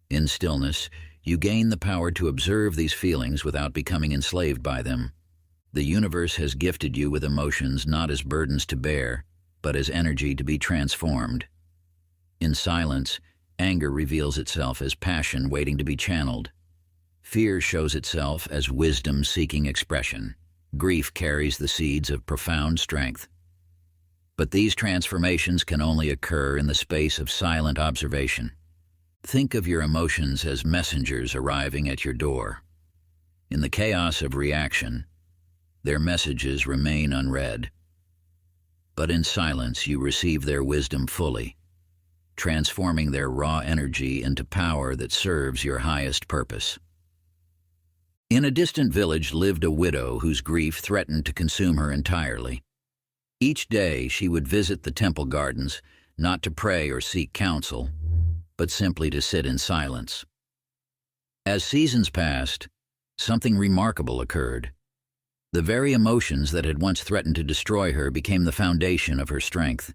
In stillness, you gain the power to observe these feelings without becoming enslaved by them. The universe has gifted you with emotions not as burdens to bear, but as energy to be transformed. In silence, anger reveals itself as passion waiting to be channeled. Fear shows itself as wisdom seeking expression. Grief carries the seeds of profound strength. But these transformations can only occur in the space of silent observation. Think of your emotions as messengers arriving at your door. In the chaos of reaction, their messages remain unread. But in silence, you receive their wisdom fully, transforming their raw energy into power that serves your highest purpose. In a distant village lived a widow whose grief threatened to consume her entirely. Each day she would visit the temple gardens, not to pray or seek counsel, but simply to sit in silence. As seasons passed, something remarkable occurred. The very emotions that had once threatened to destroy her became the foundation of her strength.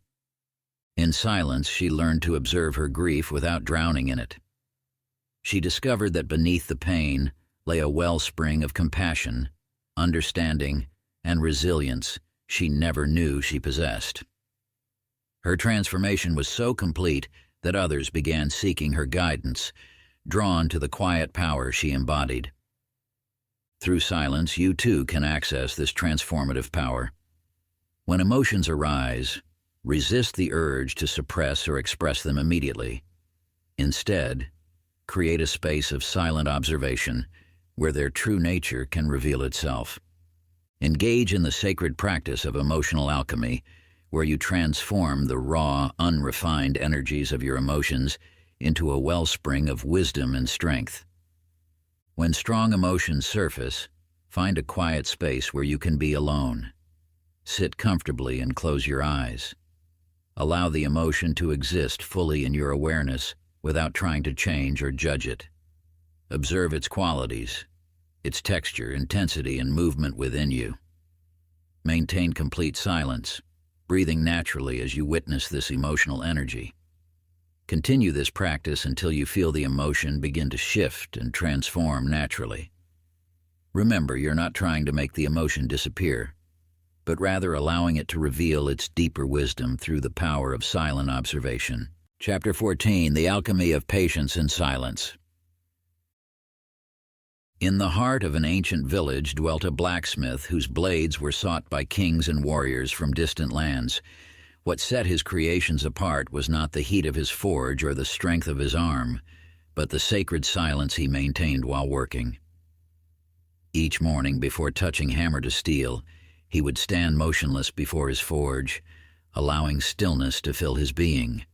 In silence, she learned to observe her grief without drowning in it. She discovered that beneath the pain lay a wellspring of compassion, understanding, and resilience she never knew she possessed. Her transformation was so complete that others began seeking her guidance, drawn to the quiet power she embodied. Through silence, you too can access this transformative power. When emotions arise, resist the urge to suppress or express them immediately. Instead, create a space of silent observation where their true nature can reveal itself. Engage in the sacred practice of emotional alchemy, where you transform the raw, unrefined energies of your emotions into a wellspring of wisdom and strength. When strong emotions surface, find a quiet space where you can be alone. Sit comfortably and close your eyes. Allow the emotion to exist fully in your awareness without trying to change or judge it. Observe its qualities, its texture, intensity, and movement within you. Maintain complete silence, breathing naturally as you witness this emotional energy. Continue this practice until you feel the emotion begin to shift and transform naturally. Remember, you're not trying to make the emotion disappear, but rather allowing it to reveal its deeper wisdom through the power of silent observation. Chapter 14, The Alchemy of Patience and Silence. In the heart of an ancient village dwelt a blacksmith whose blades were sought by kings and warriors from distant lands. What set his creations apart was not the heat of his forge or the strength of his arm, but the sacred silence he maintained while working. Each morning, before touching hammer to steel, he would stand motionless before his forge, allowing stillness to fill his being.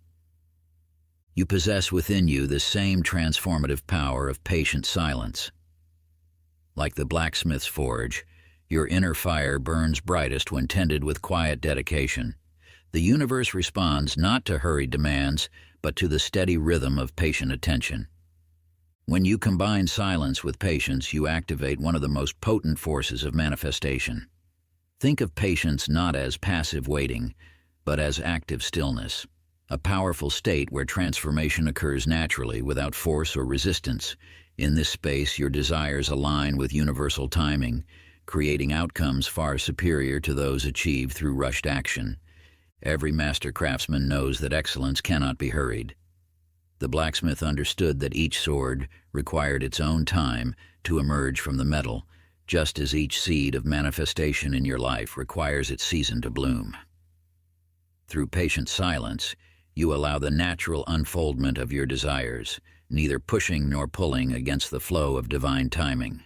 You possess within you the same transformative power of patient silence. Like the blacksmith's forge, your inner fire burns brightest when tended with quiet dedication. The universe responds not to hurried demands, but to the steady rhythm of patient attention. When you combine silence with patience, you activate one of the most potent forces of manifestation. Think of patience not as passive waiting, but as active stillness, a powerful state where transformation occurs naturally without force or resistance. In this space, your desires align with universal timing, creating outcomes far superior to those achieved through rushed action. Every master craftsman knows that excellence cannot be hurried. The blacksmith understood that each sword required its own time to emerge from the metal, just as each seed of manifestation in your life requires its season to bloom. Through patient silence, you allow the natural unfoldment of your desires, neither pushing nor pulling against the flow of divine timing.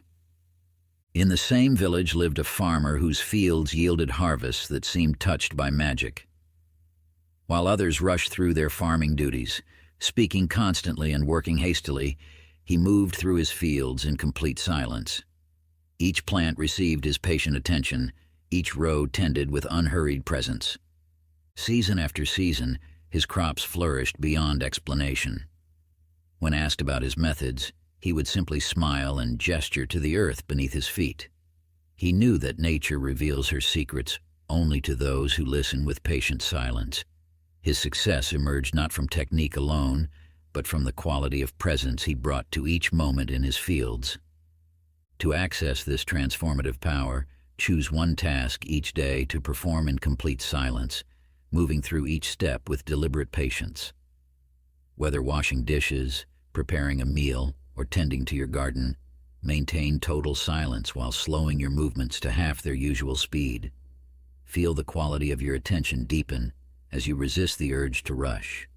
In the same village lived a farmer whose fields yielded harvests that seemed touched by magic. While others rushed through their farming duties, speaking constantly and working hastily, he moved through his fields in complete silence. Each plant received his patient attention, each row tended with unhurried presence. Season after season, his crops flourished beyond explanation. When asked about his methods, he would simply smile and gesture to the earth beneath his feet. He knew that nature reveals her secrets only to those who listen with patient silence. His success emerged not from technique alone, but from the quality of presence he brought to each moment in his fields. To access this transformative power, choose one task each day to perform in complete silence, moving through each step with deliberate patience. Whether washing dishes, preparing a meal, or tending to your garden, Maintain total silence while slowing your movements to half their usual speed. Feel the quality of your attention deepen as you resist the urge to rush.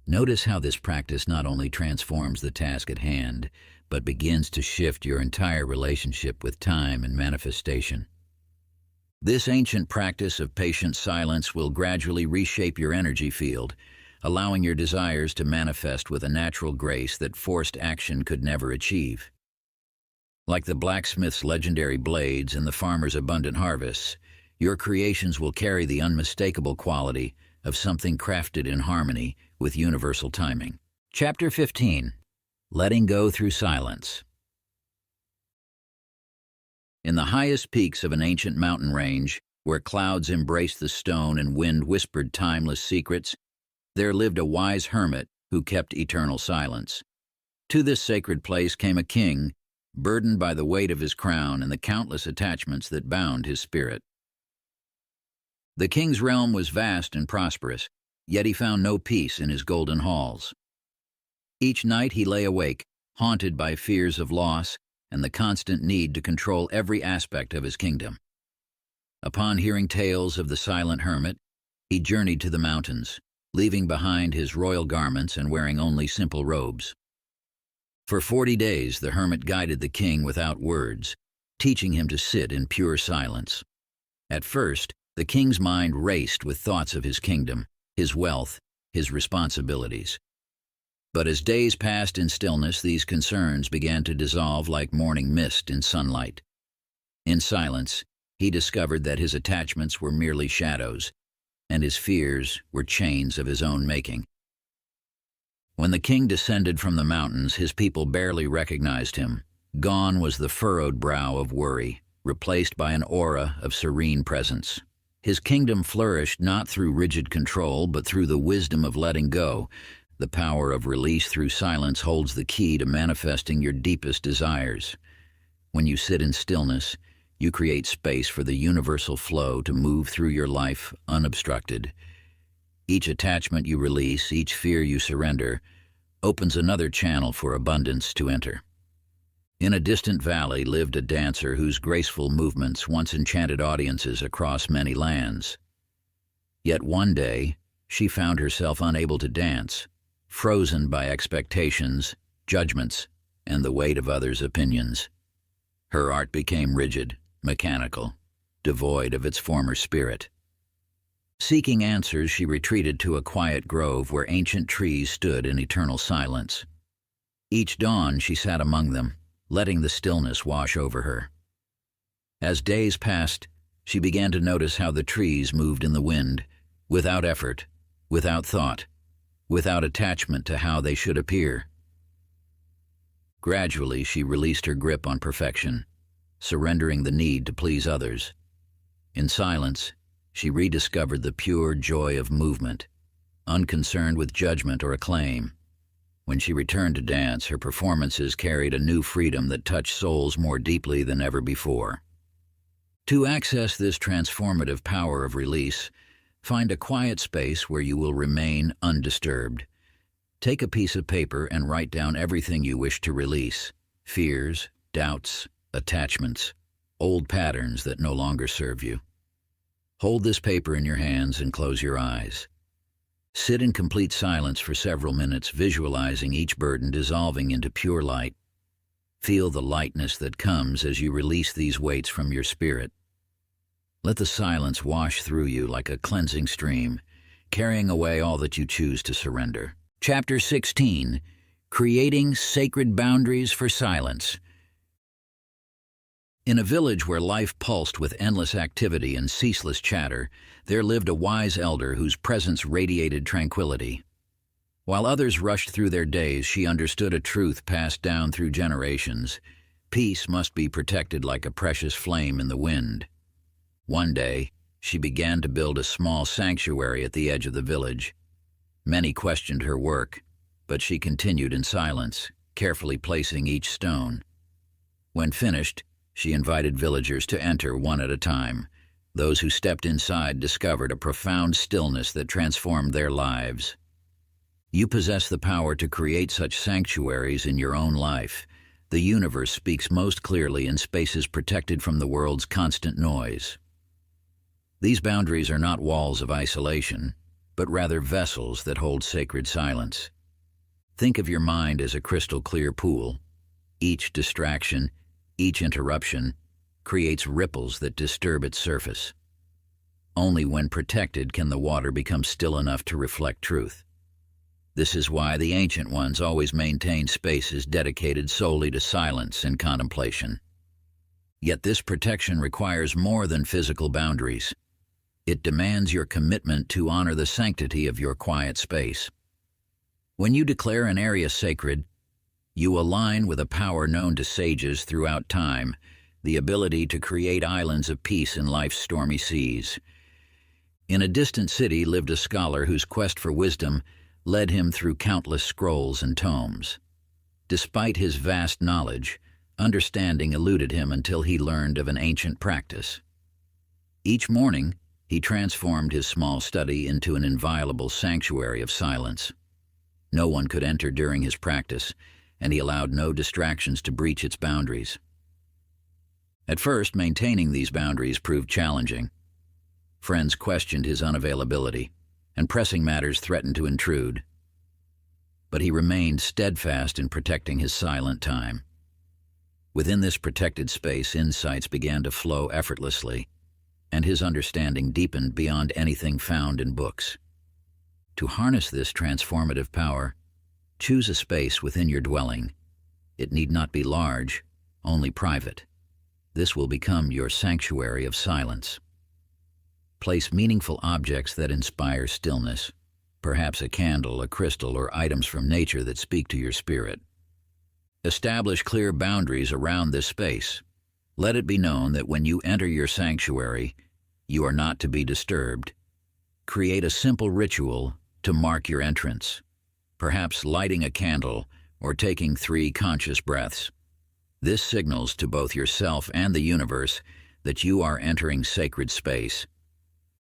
Notice how this practice not only transforms the task at hand, but begins to shift your entire relationship with time and manifestation. This ancient practice of patient silence will gradually reshape your energy field, allowing your desires to manifest with a natural grace that forced action could never achieve. Like the blacksmith's legendary blades and the farmer's abundant harvests, your creations will carry the unmistakable quality of something crafted in harmony with universal timing. Chapter 15. Letting Go Through Silence. In the highest peaks of an ancient mountain range, where clouds embraced the stone and wind whispered timeless secrets, there lived a wise hermit who kept eternal silence. To this sacred place came a king, burdened by the weight of his crown and the countless attachments that bound his spirit. The king's realm was vast and prosperous, yet he found no peace in his golden halls. Each night he lay awake, haunted by fears of loss and the constant need to control every aspect of his kingdom. Upon hearing tales of the silent hermit, he journeyed to the mountains, leaving behind his royal garments and wearing only simple robes. For 40 days the hermit guided the king without words, teaching him to sit in pure silence. At first, the king's mind raced with thoughts of his kingdom, his wealth, his responsibilities. But as days passed in stillness, these concerns began to dissolve like morning mist in sunlight. In silence, he discovered that his attachments were merely shadows, and his fears were chains of his own making. When the king descended from the mountains, his people barely recognized him. Gone was the furrowed brow of worry, replaced by an aura of serene presence. His kingdom flourished not through rigid control, but through the wisdom of letting go. The power of release through silence holds the key to manifesting your deepest desires. When you sit in stillness, you create space for the universal flow to move through your life unobstructed. Each attachment you release, each fear you surrender, opens another channel for abundance to enter. In a distant valley lived a dancer whose graceful movements once enchanted audiences across many lands. Yet one day, she found herself unable to dance, frozen by expectations, judgments, and the weight of others' opinions. Her art became rigid, mechanical, devoid of its former spirit. Seeking answers, she retreated to a quiet grove where ancient trees stood in eternal silence. Each dawn she sat among them, letting the stillness wash over her. As days passed, she began to notice how the trees moved in the wind, without effort, without thought, without attachment to how they should appear. Gradually, she released her grip on perfection, surrendering the need to please others. In silence, she rediscovered the pure joy of movement, unconcerned with judgment or acclaim. When she returned to dance, her performances carried a new freedom that touched souls more deeply than ever before. To access this transformative power of release, find a quiet space where you will remain undisturbed. Take a piece of paper and write down everything you wish to release: fears, doubts, attachments, old patterns that no longer serve you. Hold this paper in your hands and close your eyes. Sit in complete silence for several minutes, visualizing each burden dissolving into pure light. Feel the lightness that comes as you release these weights from your spirit. Let the silence wash through you like a cleansing stream, carrying away all that you choose to surrender. Chapter 16. Creating Sacred Boundaries for Silence. In a village where life pulsed with endless activity and ceaseless chatter, there lived a wise elder whose presence radiated tranquility. While others rushed through their days, she understood a truth passed down through generations. Peace must be protected like a precious flame in the wind. One day, she began to build a small sanctuary at the edge of the village. Many questioned her work, but she continued in silence, carefully placing each stone. When finished, she invited villagers to enter one at a time. Those who stepped inside discovered a profound stillness that transformed their lives. You possess the power to create such sanctuaries in your own life. The universe speaks most clearly in spaces protected from the world's constant noise. These boundaries are not walls of isolation, but rather vessels that hold sacred silence. Think of your mind as a crystal-clear pool. Each distraction, each interruption, creates ripples that disturb its surface. Only when protected can the water become still enough to reflect truth. This is why the ancient ones always maintained spaces dedicated solely to silence and contemplation. Yet this protection requires more than physical boundaries. It demands your commitment to honor the sanctity of your quiet space. When you declare an area sacred, you align with a power known to sages throughout time, the ability to create islands of peace in life's stormy seas. In a distant city lived a scholar whose quest for wisdom led him through countless scrolls and tomes. Despite his vast knowledge, understanding eluded him until he learned of an ancient practice. Each morning, he transformed his small study into an inviolable sanctuary of silence. No one could enter during his practice, and he allowed no distractions to breach its boundaries. At first, maintaining these boundaries proved challenging. Friends questioned his unavailability, and pressing matters threatened to intrude. But he remained steadfast in protecting his silent time. Within this protected space, insights began to flow effortlessly, and his understanding deepened beyond anything found in books. To harness this transformative power, choose a space within your dwelling. It need not be large, only private. This will become your sanctuary of silence. Place meaningful objects that inspire stillness, perhaps a candle, a crystal, or items from nature that speak to your spirit. Establish clear boundaries around this space. Let it be known that when you enter your sanctuary, you are not to be disturbed. Create a simple ritual to mark your entrance, perhaps lighting a candle or taking 3 conscious breaths. This signals to both yourself and the universe that you are entering sacred space.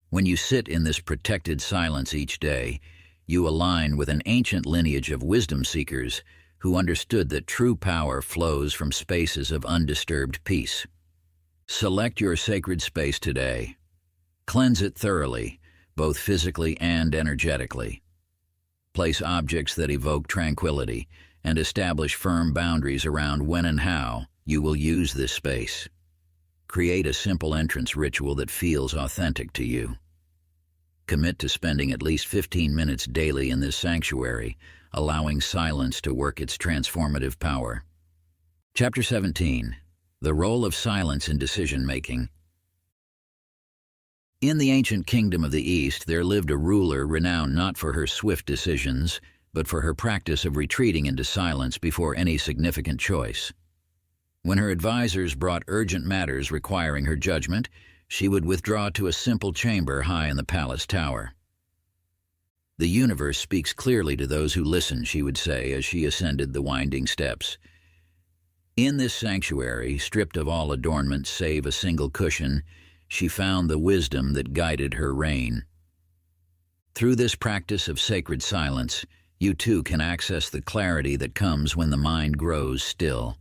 When you sit in this protected silence each day, you align with an ancient lineage of wisdom seekers who understood that true power flows from spaces of undisturbed peace. Select your sacred space today. Cleanse it thoroughly, both physically and energetically. Place objects that evoke tranquility and establish firm boundaries around when and how you will use this space. Create a simple entrance ritual that feels authentic to you. Commit to spending at least 15 minutes daily in this sanctuary, allowing silence to work its transformative power. Chapter 17. The Role of Silence in Decision-Making. In the ancient kingdom of the East, there lived a ruler renowned not for her swift decisions, but for her practice of retreating into silence before any significant choice. When her advisors brought urgent matters requiring her judgment, she would withdraw to a simple chamber high in the palace tower. "The universe speaks clearly to those who listen," she would say as she ascended the winding steps. In this sanctuary, stripped of all adornments save a single cushion, she found the wisdom that guided her reign. Through this practice of sacred silence, you too can access the clarity that comes when the mind grows still.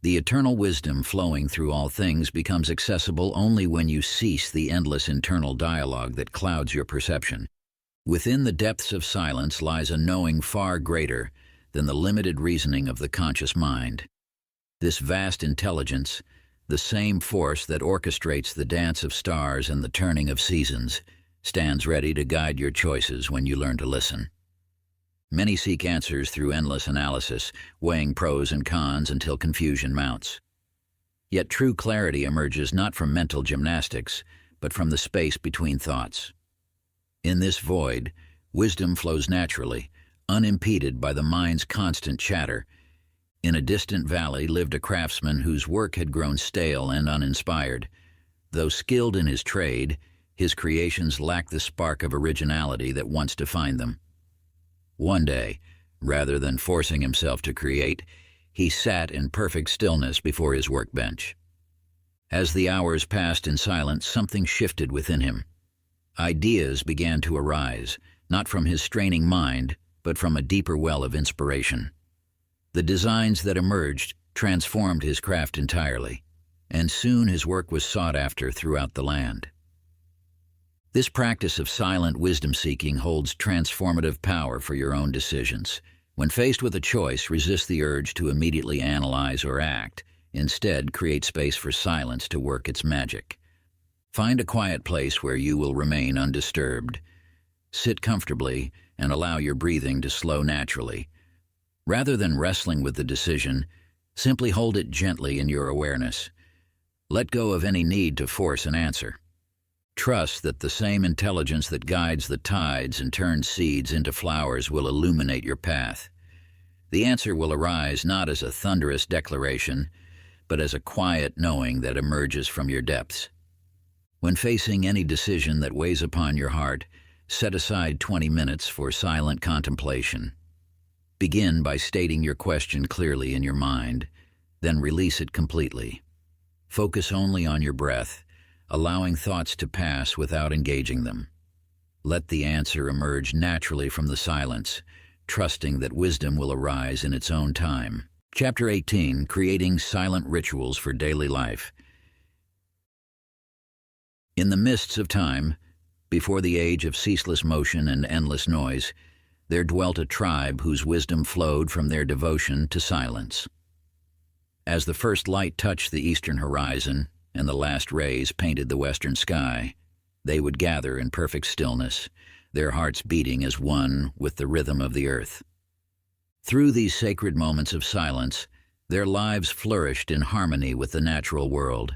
The eternal wisdom flowing through all things becomes accessible only when you cease the endless internal dialogue that clouds your perception. Within the depths of silence lies a knowing far greater than the limited reasoning of the conscious mind. This vast intelligence, the same force that orchestrates the dance of stars and the turning of seasons, stands ready to guide your choices when you learn to listen. Many seek answers through endless analysis, weighing pros and cons until confusion mounts. Yet true clarity emerges not from mental gymnastics, but from the space between thoughts. In this void, wisdom flows naturally, unimpeded by the mind's constant chatter. In a distant valley lived a craftsman whose work had grown stale and uninspired. Though skilled in his trade, his creations lacked the spark of originality that once defined them. One day, rather than forcing himself to create, he sat in perfect stillness before his workbench. As the hours passed in silence, something shifted within him. Ideas began to arise, not from his straining mind, but from a deeper well of inspiration. The designs that emerged transformed his craft entirely, and soon his work was sought after throughout the land. This practice of silent wisdom-seeking holds transformative power for your own decisions. When faced with a choice, resist the urge to immediately analyze or act. Instead, create space for silence to work its magic. Find a quiet place where you will remain undisturbed. Sit comfortably and allow your breathing to slow naturally. Rather than wrestling with the decision, simply hold it gently in your awareness. Let go of any need to force an answer. Trust that the same intelligence that guides the tides and turns seeds into flowers will illuminate your path. The answer will arise not as a thunderous declaration, but as a quiet knowing that emerges from your depths. When facing any decision that weighs upon your heart, set aside 20 minutes for silent contemplation. Begin by stating your question clearly in your mind, then release it completely. Focus only on your breath, allowing thoughts to pass without engaging them. Let the answer emerge naturally from the silence, trusting that wisdom will arise in its own time. Chapter 18, Creating Silent Rituals for Daily Life. In the mists of time, before the age of ceaseless motion and endless noise, there dwelt a tribe whose wisdom flowed from their devotion to silence. As the first light touched the eastern horizon and the last rays painted the western sky, they would gather in perfect stillness, their hearts beating as one with the rhythm of the earth. Through these sacred moments of silence, their lives flourished in harmony with the natural world.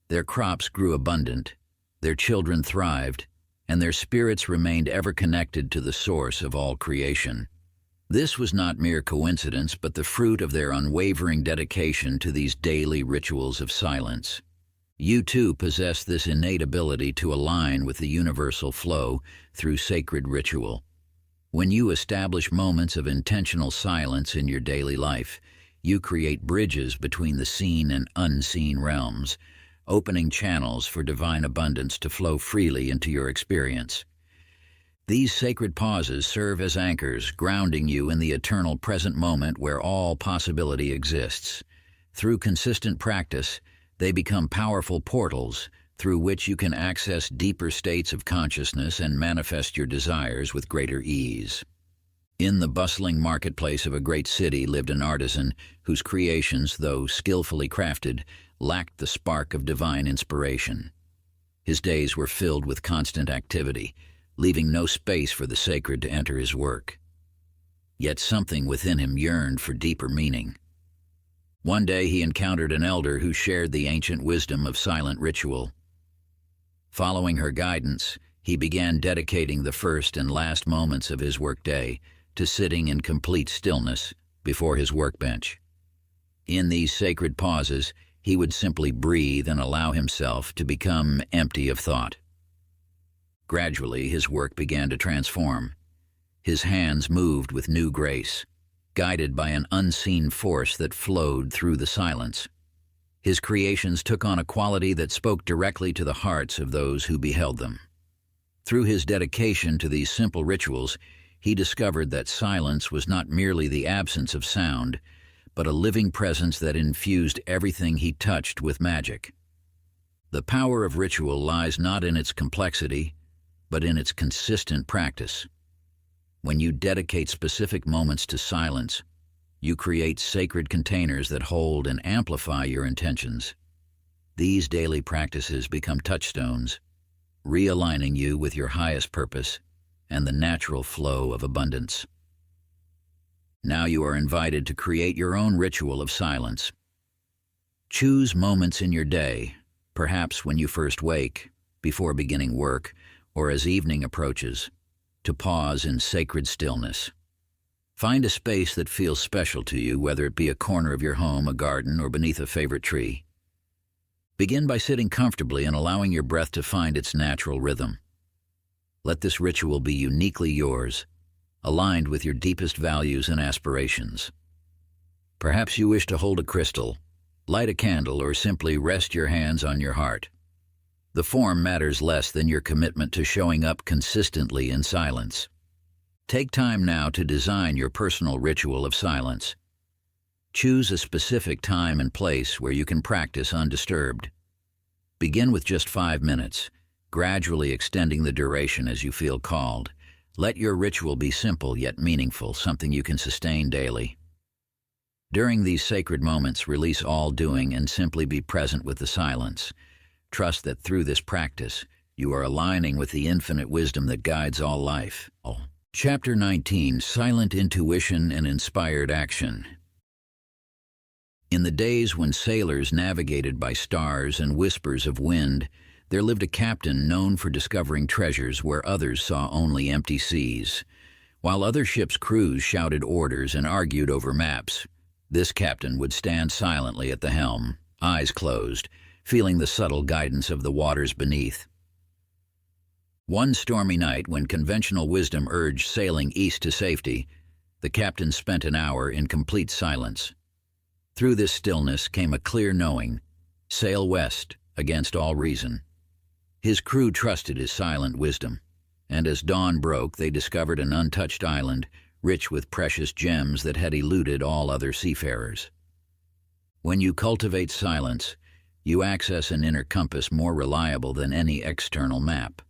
Their crops grew abundant, their children thrived, and their spirits remained ever connected to the source of all creation. This was not mere coincidence, but the fruit of their unwavering dedication to these daily rituals of silence. You too possess this innate ability to align with the universal flow through sacred ritual. When you establish moments of intentional silence in your daily life, you create bridges between the seen and unseen realms, opening channels for divine abundance to flow freely into your experience. These sacred pauses serve as anchors, grounding you in the eternal present moment where all possibility exists. Through consistent practice, they become powerful portals through which you can access deeper states of consciousness and manifest your desires with greater ease. In the bustling marketplace of a great city lived an artisan whose creations, though skillfully crafted, lacked the spark of divine inspiration. His days were filled with constant activity, leaving no space for the sacred to enter his work. Yet something within him yearned for deeper meaning. One day he encountered an elder who shared the ancient wisdom of silent ritual. Following her guidance, he began dedicating the first and last moments of his workday to sitting in complete stillness before his workbench. In these sacred pauses, he would simply breathe and allow himself to become empty of thought. Gradually, his work began to transform. His hands moved with new grace, guided by an unseen force that flowed through the silence. His creations took on a quality that spoke directly to the hearts of those who beheld them. Through his dedication to these simple rituals, he discovered that silence was not merely the absence of sound, but a living presence that infused everything he touched with magic. The power of ritual lies not in its complexity, but in its consistent practice. When you dedicate specific moments to silence, you create sacred containers that hold and amplify your intentions. These daily practices become touchstones, realigning you with your highest purpose and the natural flow of abundance. Now you are invited to create your own ritual of silence. Choose moments in your day, perhaps when you first wake, before beginning work, or as evening approaches, to pause in sacred stillness. Find a space that feels special to you, whether it be a corner of your home, a garden, or beneath a favorite tree. Begin by sitting comfortably and allowing your breath to find its natural rhythm. Let this ritual be uniquely yours, aligned with your deepest values and aspirations. Perhaps you wish to hold a crystal, light a candle, or simply rest your hands on your heart. The form matters less than your commitment to showing up consistently in silence. Take time now to design your personal ritual of silence. Choose a specific time and place where you can practice undisturbed. Begin with just 5 minutes, gradually extending the duration as you feel called. Let your ritual be simple yet meaningful, something you can sustain daily. During these sacred moments, release all doing and simply be present with the silence. Trust that through this practice, you are aligning with the infinite wisdom that guides all life. Chapter 19: Silent Intuition and Inspired Action. In the days when sailors navigated by stars and whispers of wind, there lived a captain known for discovering treasures where others saw only empty seas. While other ships' crews shouted orders and argued over maps, this captain would stand silently at the helm, eyes closed, feeling the subtle guidance of the waters beneath. One stormy night, when conventional wisdom urged sailing east to safety, the captain spent an hour in complete silence. Through this stillness came a clear knowing: sail west, against all reason. His crew trusted his silent wisdom, and as dawn broke, they discovered an untouched island, rich with precious gems that had eluded all other seafarers. When you cultivate silence, you access an inner compass more reliable than any external map.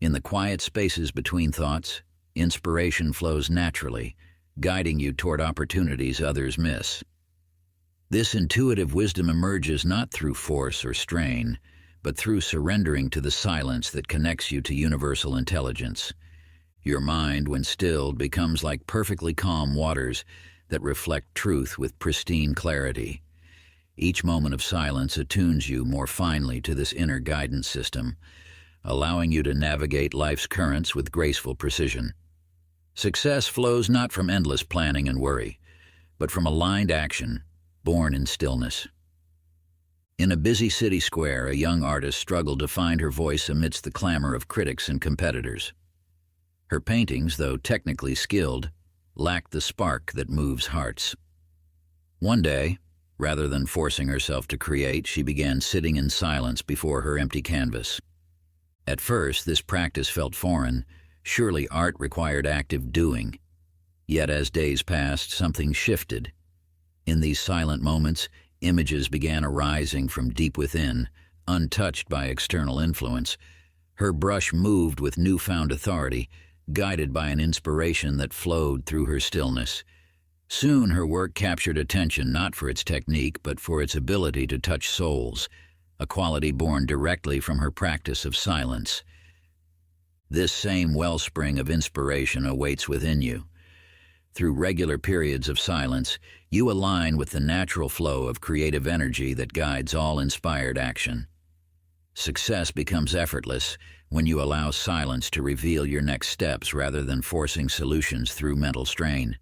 In the quiet spaces between thoughts, inspiration flows naturally, guiding you toward opportunities others miss. This intuitive wisdom emerges not through force or strain, but through surrendering to the silence that connects you to universal intelligence. Your mind, when stilled, becomes like perfectly calm waters that reflect truth with pristine clarity. Each moment of silence attunes you more finely to this inner guidance system, allowing you to navigate life's currents with graceful precision. Success flows not from endless planning and worry, but from aligned action, born in stillness. In a busy city square, a young artist struggled to find her voice amidst the clamor of critics and competitors. Her paintings, though technically skilled, lacked the spark that moves hearts. One day, rather than forcing herself to create, she began sitting in silence before her empty canvas. At first, this practice felt foreign. Surely art required active doing. Yet as days passed, something shifted. In these silent moments, images began arising from deep within, untouched by external influence. Her brush moved with newfound authority, guided by an inspiration that flowed through her stillness. Soon her work captured attention not for its technique, but for its ability to touch souls, a quality born directly from her practice of silence. This same wellspring of inspiration awaits within you. Through regular periods of silence, you align with the natural flow of creative energy that guides all inspired action. Success becomes effortless when you allow silence to reveal your next steps rather than forcing solutions through mental strain.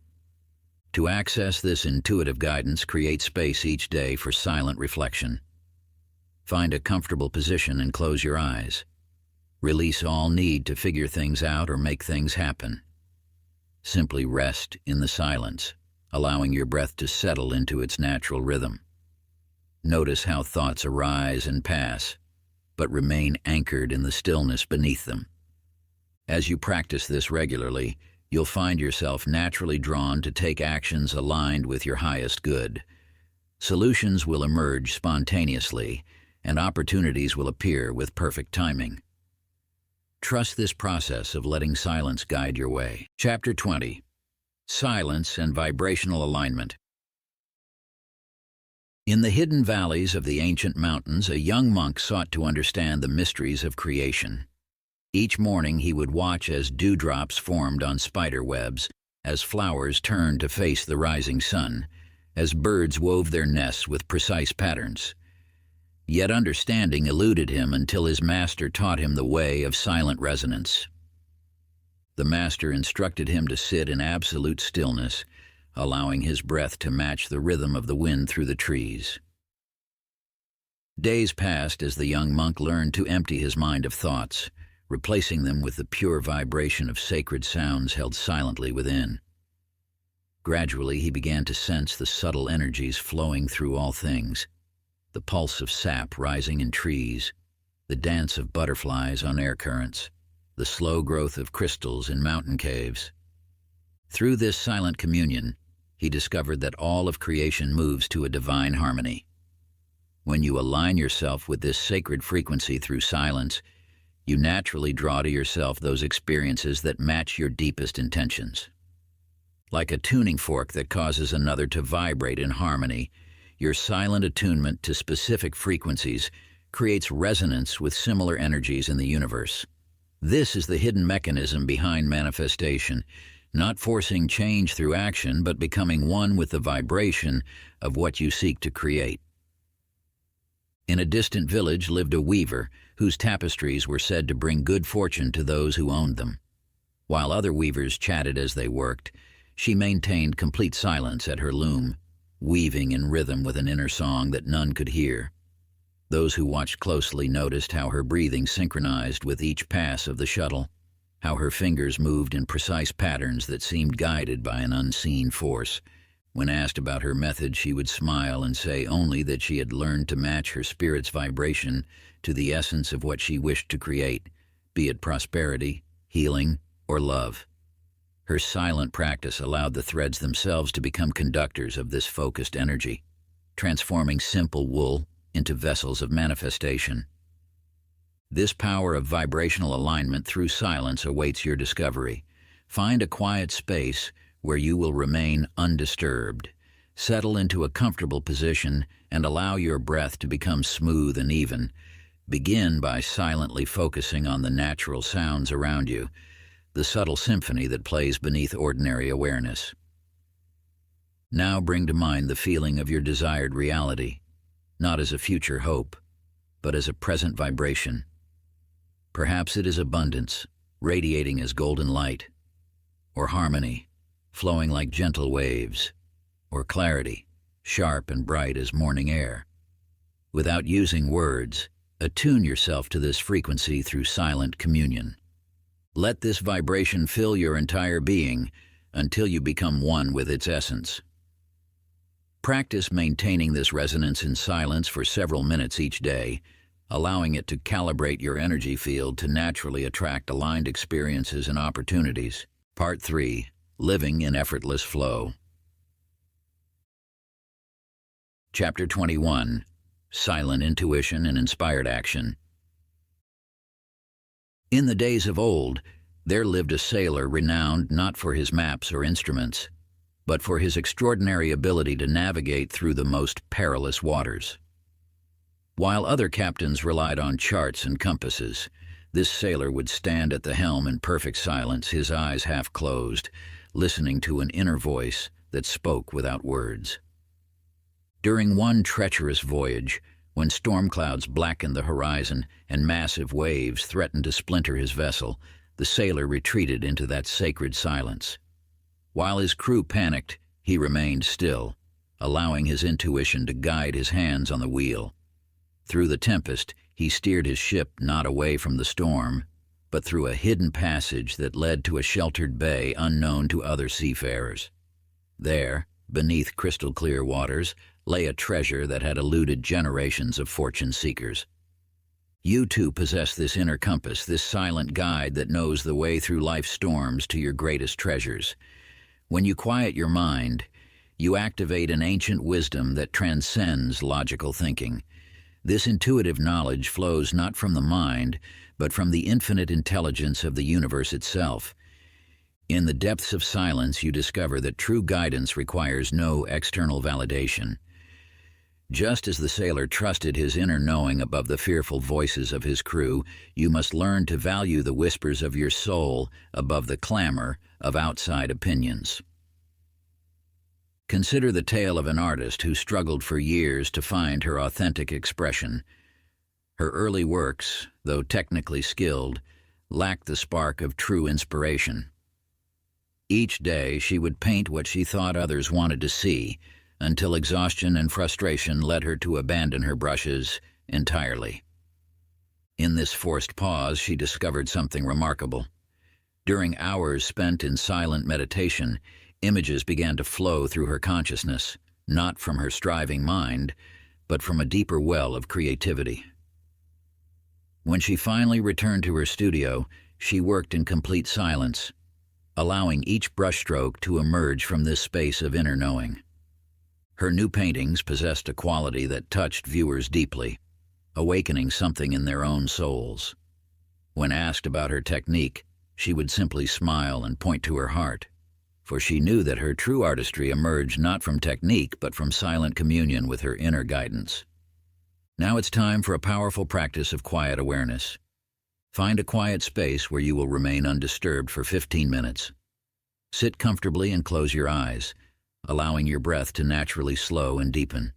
To access this intuitive guidance, create space each day for silent reflection. Find a comfortable position and close your eyes. Release all need to figure things out or make things happen. Simply rest in the silence, allowing your breath to settle into its natural rhythm. Notice how thoughts arise and pass, but remain anchored in the stillness beneath them. As you practice this regularly, you'll find yourself naturally drawn to take actions aligned with your highest good. Solutions will emerge spontaneously, and opportunities will appear with perfect timing. Trust this process of letting silence guide your way. Chapter 20: Silence and Vibrational Alignment. In the hidden valleys of the ancient mountains, a young monk sought to understand the mysteries of creation. Each morning he would watch as dewdrops formed on spider webs, as flowers turned to face the rising sun, as birds wove their nests with precise patterns. Yet understanding eluded him until his master taught him the way of silent resonance. The master instructed him to sit in absolute stillness, allowing his breath to match the rhythm of the wind through the trees. Days passed as the young monk learned to empty his mind of thoughts, replacing them with the pure vibration of sacred sounds held silently within. Gradually he began to sense the subtle energies flowing through all things, the pulse of sap rising in trees, the dance of butterflies on air currents, the slow growth of crystals in mountain caves. Through this silent communion, he discovered that all of creation moves to a divine harmony. When you align yourself with this sacred frequency through silence, you naturally draw to yourself those experiences that match your deepest intentions. Like a tuning fork that causes another to vibrate in harmony, your silent attunement to specific frequencies creates resonance with similar energies in the universe. This is the hidden mechanism behind manifestation, not forcing change through action, but becoming one with the vibration of what you seek to create. In a distant village lived a weaver whose tapestries were said to bring good fortune to those who owned them. While other weavers chatted as they worked, she maintained complete silence at her loom, weaving in rhythm with an inner song that none could hear. Those who watched closely noticed how her breathing synchronized with each pass of the shuttle, how her fingers moved in precise patterns that seemed guided by an unseen force. When asked about her method, she would smile and say only that she had learned to match her spirit's vibration to the essence of what she wished to create, be it prosperity, healing, or love. Her silent practice allowed the threads themselves to become conductors of this focused energy, transforming simple wool into vessels of manifestation. This power of vibrational alignment through silence awaits your discovery. Find a quiet space where you will remain undisturbed. Settle into a comfortable position and allow your breath to become smooth and even. Begin by silently focusing on the natural sounds around you, the subtle symphony that plays beneath ordinary awareness. Now bring to mind the feeling of your desired reality, not as a future hope, but as a present vibration. Perhaps it is abundance, radiating as golden light, or harmony, flowing like gentle waves, or clarity, sharp and bright as morning air. Without using words, attune yourself to this frequency through silent communion. Let this vibration fill your entire being until you become one with its essence. Practice maintaining this resonance in silence for several minutes each day, allowing it to calibrate your energy field to naturally attract aligned experiences and opportunities. Part 3. Living in Effortless Flow. Chapter 21. Silent Intuition and Inspired Action. In the days of old, there lived a sailor renowned not for his maps or instruments, but for his extraordinary ability to navigate through the most perilous waters. While other captains relied on charts and compasses, this sailor would stand at the helm in perfect silence, his eyes half closed, listening to an inner voice that spoke without words. During one treacherous voyage, when storm clouds blackened the horizon and massive waves threatened to splinter his vessel, the sailor retreated into that sacred silence. While his crew panicked, he remained still, allowing his intuition to guide his hands on the wheel. Through the tempest, he steered his ship not away from the storm, but through a hidden passage that led to a sheltered bay unknown to other seafarers. There, beneath crystal-clear waters, lay a treasure that had eluded generations of fortune-seekers. You too possess this inner compass, this silent guide that knows the way through life's storms to your greatest treasures. When you quiet your mind, you activate an ancient wisdom that transcends logical thinking. This intuitive knowledge flows not from the mind, but from the infinite intelligence of the universe itself. In the depths of silence, you discover that true guidance requires no external validation. Just as the sailor trusted his inner knowing above the fearful voices of his crew, you must learn to value the whispers of your soul above the clamor of outside opinions. Consider the tale of an artist who struggled for years to find her authentic expression. Her early works, though technically skilled, lacked the spark of true inspiration. Each day she would paint what she thought others wanted to see, until exhaustion and frustration led her to abandon her brushes entirely. In this forced pause, she discovered something remarkable. During hours spent in silent meditation, images began to flow through her consciousness, not from her striving mind, but from a deeper well of creativity. When she finally returned to her studio, she worked in complete silence. allowing each brushstroke to emerge from this space of inner knowing. Her new paintings possessed a quality that touched viewers deeply, awakening something in their own souls. When asked about her technique, she would simply smile and point to her heart, for she knew that her true artistry emerged not from technique but from silent communion with her inner guidance. Now it's time for a powerful practice of quiet awareness. Find a quiet space where you will remain undisturbed for 15 minutes. Sit comfortably and close your eyes, allowing your breath to naturally slow and deepen.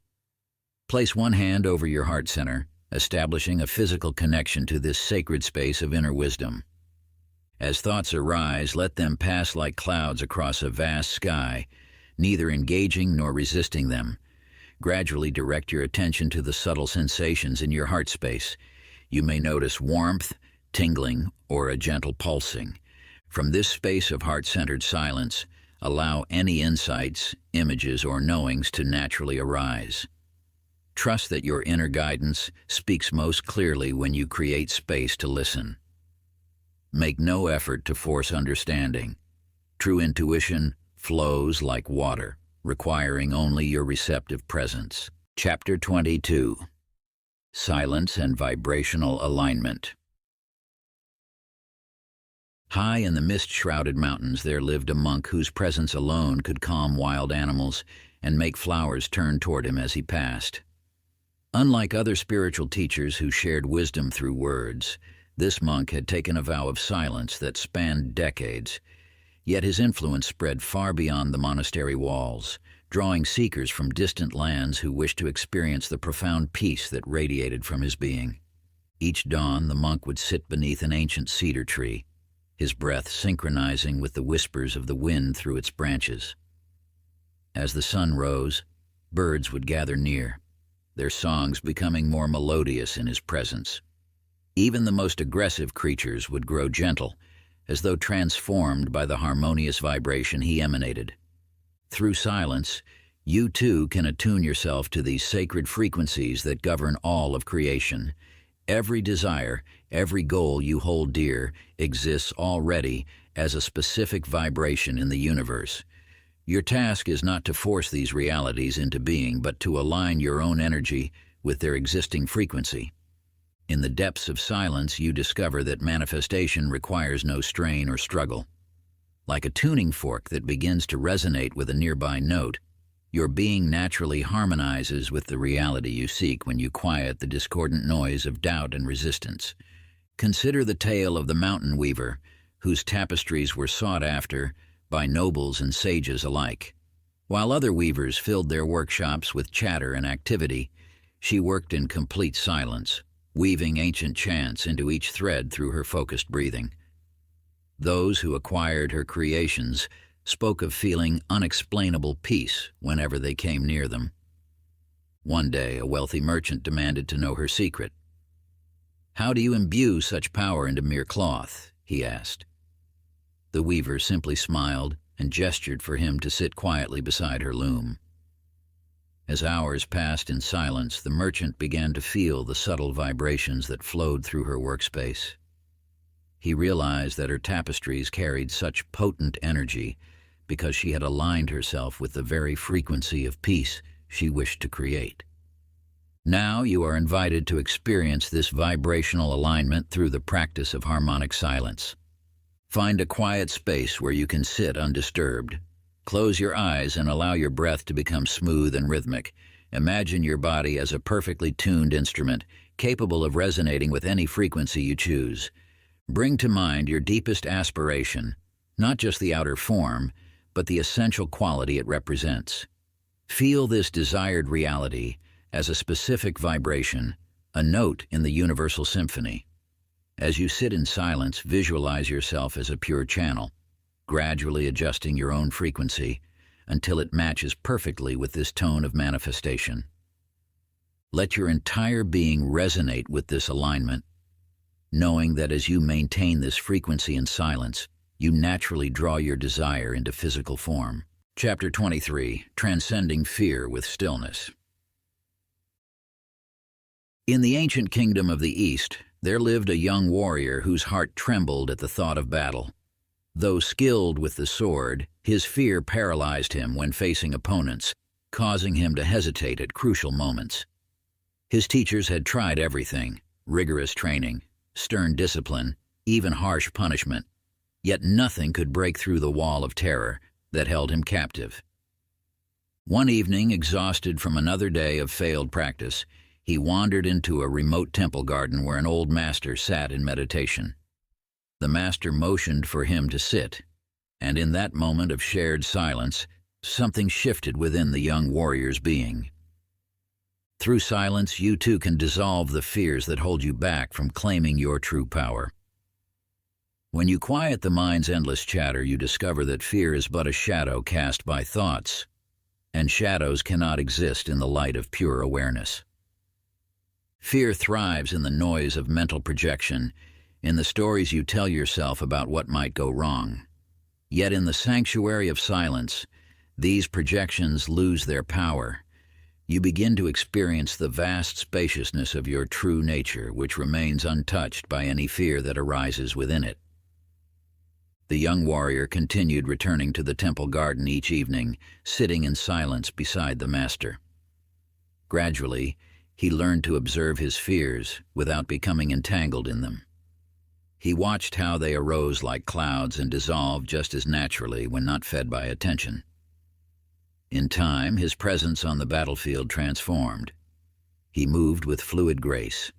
Place one hand over your heart center, establishing a physical connection to this sacred space of inner wisdom. As thoughts arise, let them pass like clouds across a vast sky, neither engaging nor resisting them. Gradually direct your attention to the subtle sensations in your heart space. You may notice warmth, tingling, or a gentle pulsing. From this space of heart-centered silence, allow any insights, images, or knowings to naturally arise. Trust that your inner guidance speaks most clearly when you create space to listen. Make no effort to force understanding. True intuition flows like water, requiring only your receptive presence. Chapter 22. Silence and Vibrational Alignment. High in the mist-shrouded mountains there lived a monk whose presence alone could calm wild animals and make flowers turn toward him as he passed. Unlike other spiritual teachers who shared wisdom through words, this monk had taken a vow of silence that spanned decades, yet his influence spread far beyond the monastery walls, drawing seekers from distant lands who wished to experience the profound peace that radiated from his being. Each dawn, the monk would sit beneath an ancient cedar tree, his breath synchronizing with the whispers of the wind through its branches. As the sun rose, birds would gather near, their songs becoming more melodious in his presence. Even the most aggressive creatures would grow gentle, as though transformed by the harmonious vibration he emanated. Through silence, you too can attune yourself to these sacred frequencies that govern all of creation. Every desire, every goal you hold dear exists already as a specific vibration in the universe. Your task is not to force these realities into being, but to align your own energy with their existing frequency. In the depths of silence, you discover that manifestation requires no strain or struggle. Like a tuning fork that begins to resonate with a nearby note, your being naturally harmonizes with the reality you seek when you quiet the discordant noise of doubt and resistance. Consider the tale of the mountain weaver, whose tapestries were sought after by nobles and sages alike. While other weavers filled their workshops with chatter and activity, she worked in complete silence, weaving ancient chants into each thread through her focused breathing. Those who acquired her creations spoke of feeling unexplainable peace whenever they came near them. One day, a wealthy merchant demanded to know her secret. "How do you imbue such power into mere cloth?" he asked. The weaver simply smiled and gestured for him to sit quietly beside her loom. As hours passed in silence, the merchant began to feel the subtle vibrations that flowed through her workspace. He realized that her tapestries carried such potent energy because she had aligned herself with the very frequency of peace she wished to create. Now you are invited to experience this vibrational alignment through the practice of harmonic silence. Find a quiet space where you can sit undisturbed. Close your eyes and allow your breath to become smooth and rhythmic. Imagine your body as a perfectly tuned instrument, capable of resonating with any frequency you choose. Bring to mind your deepest aspiration, not just the outer form, but the essential quality it represents. Feel this desired reality as a specific vibration, a note in the universal symphony. As you sit in silence, visualize yourself as a pure channel, gradually adjusting your own frequency until it matches perfectly with this tone of manifestation. Let your entire being resonate with this alignment, knowing that as you maintain this frequency in silence, you naturally draw your desire into physical form. Chapter 23. Transcending Fear with Stillness. In the ancient kingdom of the East, there lived a young warrior whose heart trembled at the thought of battle. Though skilled with the sword, his fear paralyzed him when facing opponents, causing him to hesitate at crucial moments. His teachers had tried everything: rigorous training, stern discipline, even harsh punishment, yet nothing could break through the wall of terror that held him captive. One evening, exhausted from another day of failed practice, he wandered into a remote temple garden where an old master sat in meditation. The master motioned for him to sit, and in that moment of shared silence, something shifted within the young warrior's being. Through silence, you too can dissolve the fears that hold you back from claiming your true power. When you quiet the mind's endless chatter, you discover that fear is but a shadow cast by thoughts, and shadows cannot exist in the light of pure awareness. Fear thrives in the noise of mental projection, in the stories you tell yourself about what might go wrong. Yet in the sanctuary of silence, these projections lose their power. You begin to experience the vast spaciousness of your true nature, which remains untouched by any fear that arises within it. The young warrior continued returning to the temple garden each evening, sitting in silence beside the master. Gradually, he learned to observe his fears without becoming entangled in them. He watched how they arose like clouds and dissolved just as naturally when not fed by attention. In time, his presence on the battlefield transformed. He moved with fluid grace,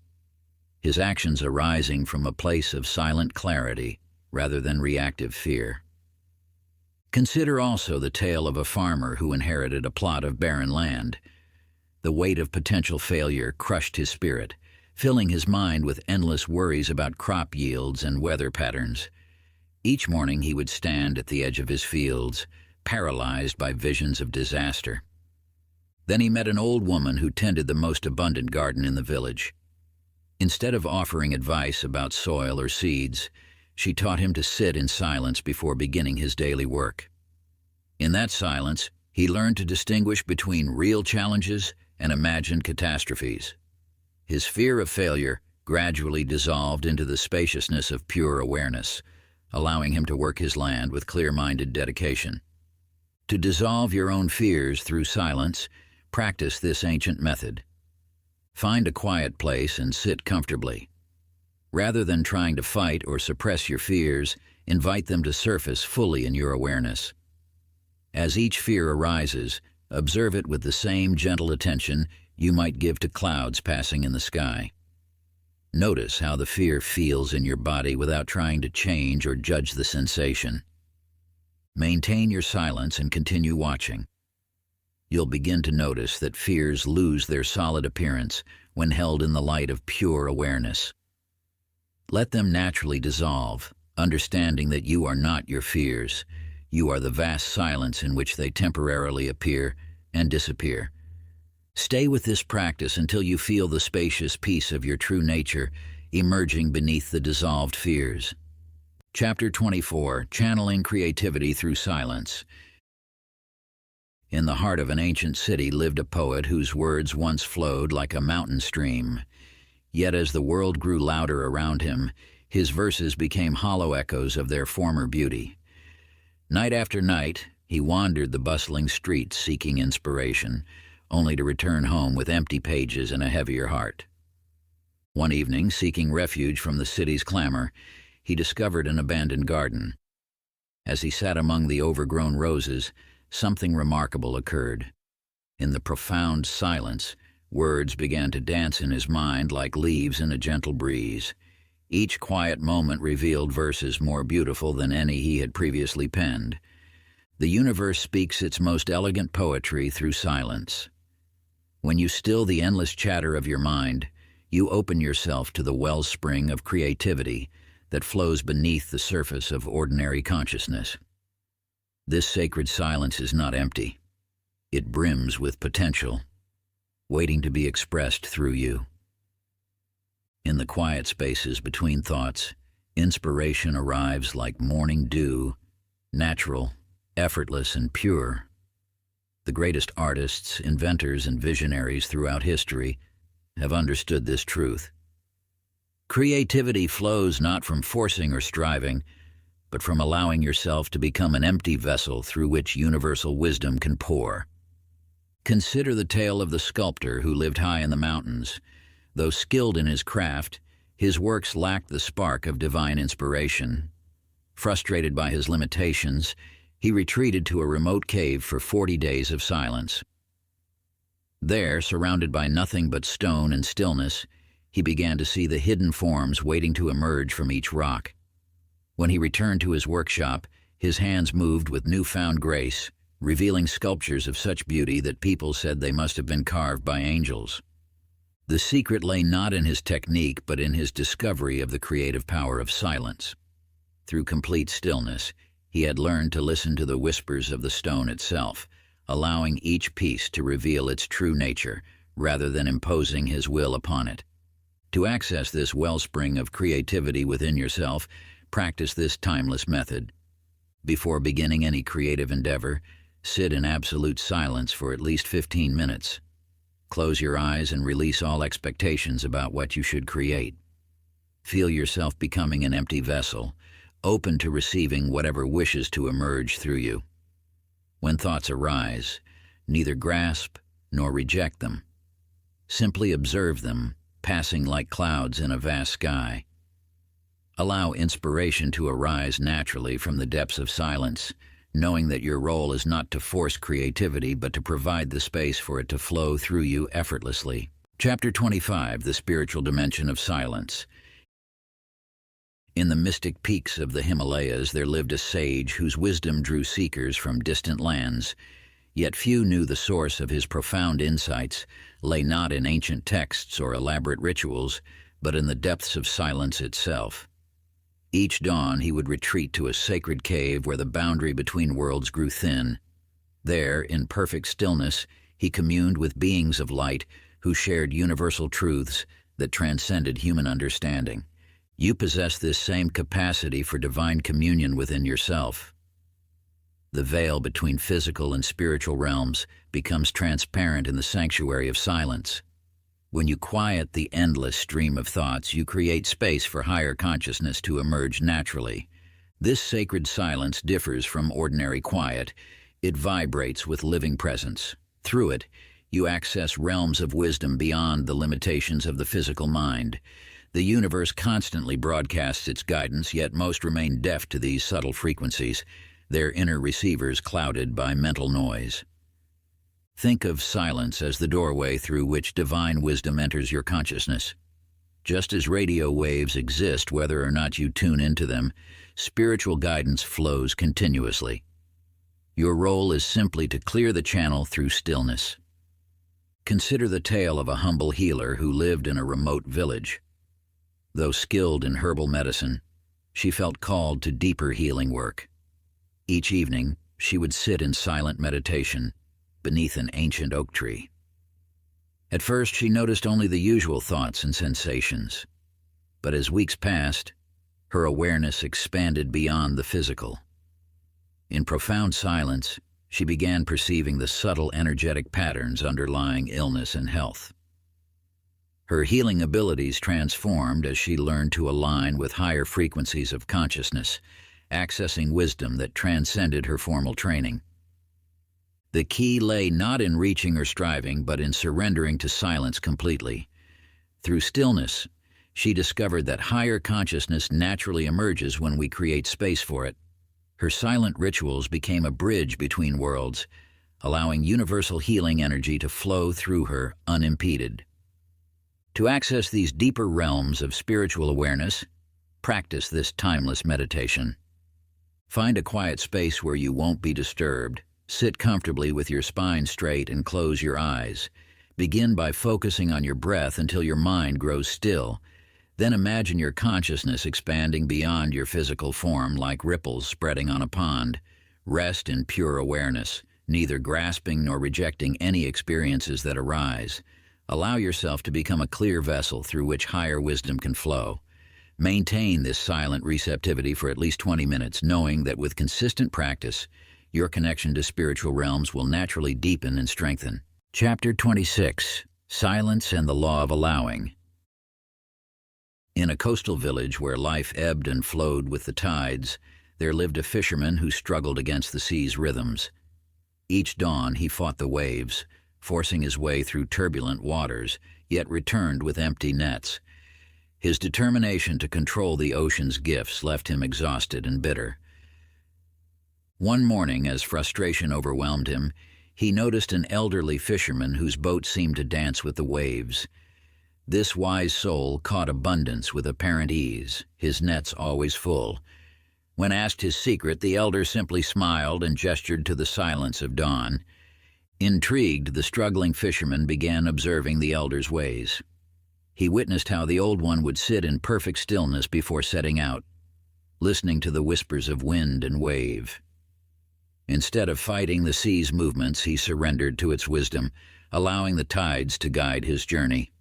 his actions arising from a place of silent clarity rather than reactive fear. Consider also the tale of a farmer who inherited a plot of barren land. The weight of potential failure crushed his spirit, filling his mind with endless worries about crop yields and weather patterns. Each morning he would stand at the edge of his fields, paralyzed by visions of disaster. Then he met an old woman who tended the most abundant garden in the village. Instead of offering advice about soil or seeds, she taught him to sit in silence before beginning his daily work. In that silence, he learned to distinguish between real challenges and imagined catastrophes. His fear of failure gradually dissolved into the spaciousness of pure awareness, allowing him to work his land with clear-minded dedication. To dissolve your own fears through silence, practice this ancient method. Find a quiet place and sit comfortably. Rather than trying to fight or suppress your fears, invite them to surface fully in your awareness. As each fear arises, observe it with the same gentle attention you might give to clouds passing in the sky. Notice how the fear feels in your body without trying to change or judge the sensation. Maintain your silence and continue watching. You'll begin to notice that fears lose their solid appearance when held in the light of pure awareness. Let them naturally dissolve, understanding that you are not your fears. You are the vast silence in which they temporarily appear and disappear. Stay with this practice until you feel the spacious peace of your true nature emerging beneath the dissolved fears. Chapter 24, Channeling Creativity Through Silence. In the heart of an ancient city lived a poet whose words once flowed like a mountain stream. Yet as the world grew louder around him, his verses became hollow echoes of their former beauty. Night after night, he wandered the bustling streets seeking inspiration, only to return home with empty pages and a heavier heart. One evening, seeking refuge from the city's clamor, he discovered an abandoned garden. As he sat among the overgrown roses, something remarkable occurred. In the profound silence, words began to dance in his mind like leaves in a gentle breeze. Each quiet moment revealed verses more beautiful than any he had previously penned. The universe speaks its most elegant poetry through silence. When you still the endless chatter of your mind, you open yourself to the wellspring of creativity that flows beneath the surface of ordinary consciousness. This sacred silence is not empty. It brims with potential, waiting to be expressed through you. In the quiet spaces between thoughts, inspiration arrives like morning dew, natural, effortless, and pure. The greatest artists, inventors, and visionaries throughout history have understood this truth. Creativity flows not from forcing or striving, but from allowing yourself to become an empty vessel through which universal wisdom can pour. Consider the tale of the sculptor who lived high in the mountains. Though skilled in his craft, his works lacked the spark of divine inspiration. Frustrated by his limitations, he retreated to a remote cave for 40 days of silence. There, surrounded by nothing but stone and stillness, he began to see the hidden forms waiting to emerge from each rock. When he returned to his workshop, his hands moved with newfound grace, revealing sculptures of such beauty that people said they must have been carved by angels. The secret lay not in his technique, but in his discovery of the creative power of silence. Through complete stillness, he had learned to listen to the whispers of the stone itself, allowing each piece to reveal its true nature, rather than imposing his will upon it. To access this wellspring of creativity within yourself, practice this timeless method. Before beginning any creative endeavor, sit in absolute silence for at least 15 minutes. Close your eyes and release all expectations about what you should create. Feel yourself becoming an empty vessel, open to receiving whatever wishes to emerge through you. When thoughts arise, neither grasp nor reject them. Simply observe them, passing like clouds in a vast sky. Allow inspiration to arise naturally from the depths of silence, knowing that your role is not to force creativity, but to provide the space for it to flow through you effortlessly. Chapter 25, The Spiritual Dimension of Silence. In the mystic peaks of the Himalayas there lived a sage whose wisdom drew seekers from distant lands, yet few knew the source of his profound insights lay not in ancient texts or elaborate rituals, but in the depths of silence itself. Each dawn he would retreat to a sacred cave where the boundary between worlds grew thin. There, in perfect stillness, he communed with beings of light who shared universal truths that transcended human understanding. You possess this same capacity for divine communion within yourself. The veil between physical and spiritual realms becomes transparent in the sanctuary of silence. When you quiet the endless stream of thoughts, you create space for higher consciousness to emerge naturally. This sacred silence differs from ordinary quiet. It vibrates with living presence. Through it, you access realms of wisdom beyond the limitations of the physical mind. The universe constantly broadcasts its guidance, yet most remain deaf to these subtle frequencies, their inner receivers clouded by mental noise. Think of silence as the doorway through which divine wisdom enters your consciousness. Just as radio waves exist whether or not you tune into them, spiritual guidance flows continuously. Your role is simply to clear the channel through stillness. Consider the tale of a humble healer who lived in a remote village. Though skilled in herbal medicine, she felt called to deeper healing work. Each evening, she would sit in silent meditation beneath an ancient oak tree. At first, she noticed only the usual thoughts and sensations. But as weeks passed, her awareness expanded beyond the physical. In profound silence, she began perceiving the subtle energetic patterns underlying illness and health. Her healing abilities transformed as she learned to align with higher frequencies of consciousness, accessing wisdom that transcended her formal training. The key lay not in reaching or striving, but in surrendering to silence completely. Through stillness, she discovered that higher consciousness naturally emerges when we create space for it. Her silent rituals became a bridge between worlds, allowing universal healing energy to flow through her unimpeded. To access these deeper realms of spiritual awareness, practice this timeless meditation. Find a quiet space where you won't be disturbed. Sit comfortably with your spine straight and close your eyes. Begin by focusing on your breath until your mind grows still. Then imagine your consciousness expanding beyond your physical form like ripples spreading on a pond. Rest in pure awareness, neither grasping nor rejecting any experiences that arise. Allow yourself to become a clear vessel through which higher wisdom can flow. Maintain this silent receptivity for at least 20 minutes, knowing that with consistent practice, your connection to spiritual realms will naturally deepen and strengthen. Chapter 26, Silence and the Law of Allowing. In a coastal village where life ebbed and flowed with the tides, there lived a fisherman who struggled against the sea's rhythms. Each dawn he fought the waves, forcing his way through turbulent waters, yet returned with empty nets. His determination to control the ocean's gifts left him exhausted and bitter. One morning, as frustration overwhelmed him, he noticed an elderly fisherman whose boat seemed to dance with the waves. This wise soul caught abundance with apparent ease, his nets always full. When asked his secret, the elder simply smiled and gestured to the silence of dawn. Intrigued, the struggling fisherman began observing the elder's ways. He witnessed how the old one would sit in perfect stillness before setting out, listening to the whispers of wind and wave. Instead of fighting the sea's movements, he surrendered to its wisdom, allowing the tides to guide his journey.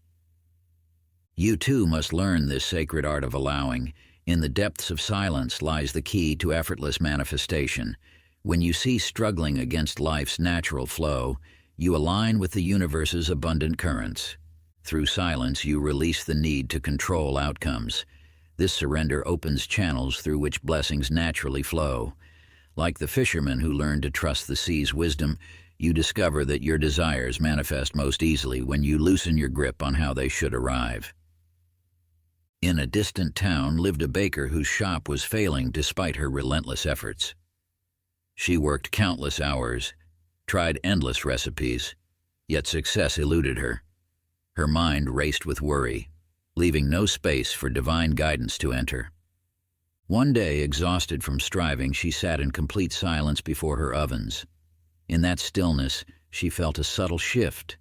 You too must learn this sacred art of allowing. In the depths of silence lies the key to effortless manifestation. When you cease struggling against life's natural flow, you align with the universe's abundant currents. Through silence, you release the need to control outcomes. This surrender opens channels through which blessings naturally flow. Like the fisherman who learned to trust the sea's wisdom, you discover that your desires manifest most easily when you loosen your grip on how they should arrive. In a distant town lived a baker whose shop was failing despite her relentless efforts. She worked countless hours, tried endless recipes, yet success eluded her. Her mind raced with worry, leaving no space for divine guidance to enter. One day, exhausted from striving, she sat in complete silence before her ovens. In that stillness, she felt a subtle shift.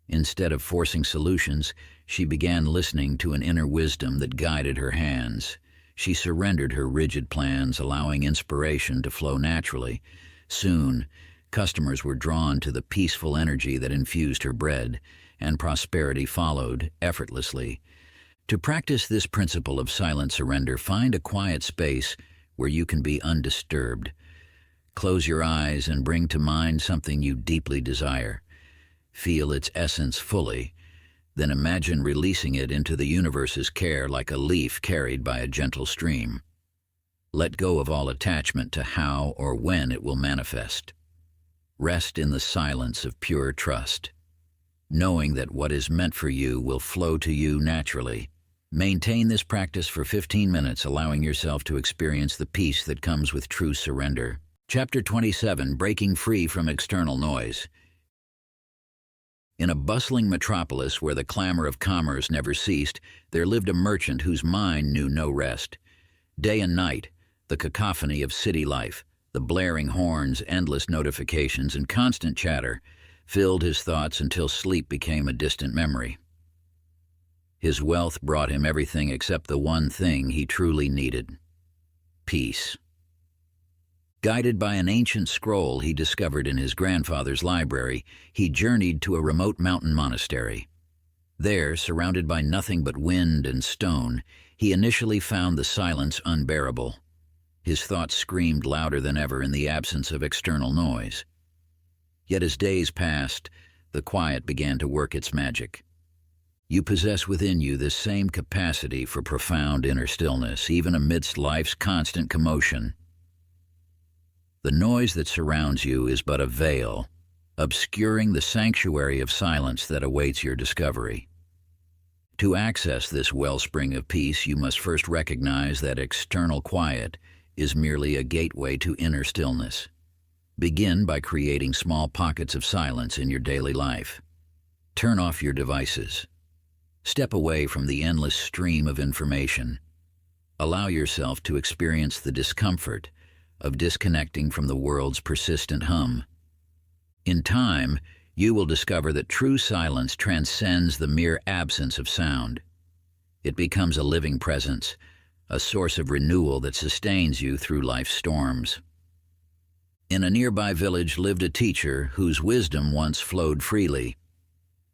Instead of forcing solutions, she began listening to an inner wisdom that guided her hands. She surrendered her rigid plans, allowing inspiration to flow naturally. Soon, customers were drawn to the peaceful energy that infused her bread, and prosperity followed effortlessly. To practice this principle of silent surrender, find a quiet space where you can be undisturbed. Close your eyes and bring to mind something you deeply desire. Feel its essence fully, then imagine releasing it into the universe's care like a leaf carried by a gentle stream. Let go of all attachment to how or when it will manifest. Rest in the silence of pure trust, knowing that what is meant for you will flow to you naturally. Maintain this practice for 15 minutes, allowing yourself to experience the peace that comes with true surrender. Chapter 27, Breaking Free from External Noise. In a bustling metropolis where the clamor of commerce never ceased, there lived a merchant whose mind knew no rest. Day and night, the cacophony of city life, the blaring horns, endless notifications, and constant chatter filled his thoughts until sleep became a distant memory. His wealth brought him everything except the one thing he truly needed: peace. Guided by an ancient scroll he discovered in his grandfather's library, he journeyed to a remote mountain monastery. There, surrounded by nothing but wind and stone, he initially found the silence unbearable. His thoughts screamed louder than ever in the absence of external noise. Yet as days passed, the quiet began to work its magic. You possess within you this same capacity for profound inner stillness, even amidst life's constant commotion. The noise that surrounds you is but a veil, obscuring the sanctuary of silence that awaits your discovery. To access this wellspring of peace, you must first recognize that external quiet is merely a gateway to inner stillness. Begin by creating small pockets of silence in your daily life. Turn off your devices. Step away from the endless stream of information. Allow yourself to experience the discomfort of disconnecting from the world's persistent hum. In time, you will discover that true silence transcends the mere absence of sound. It becomes a living presence, a source of renewal that sustains you through life's storms. In a nearby village lived a teacher whose wisdom once flowed freely.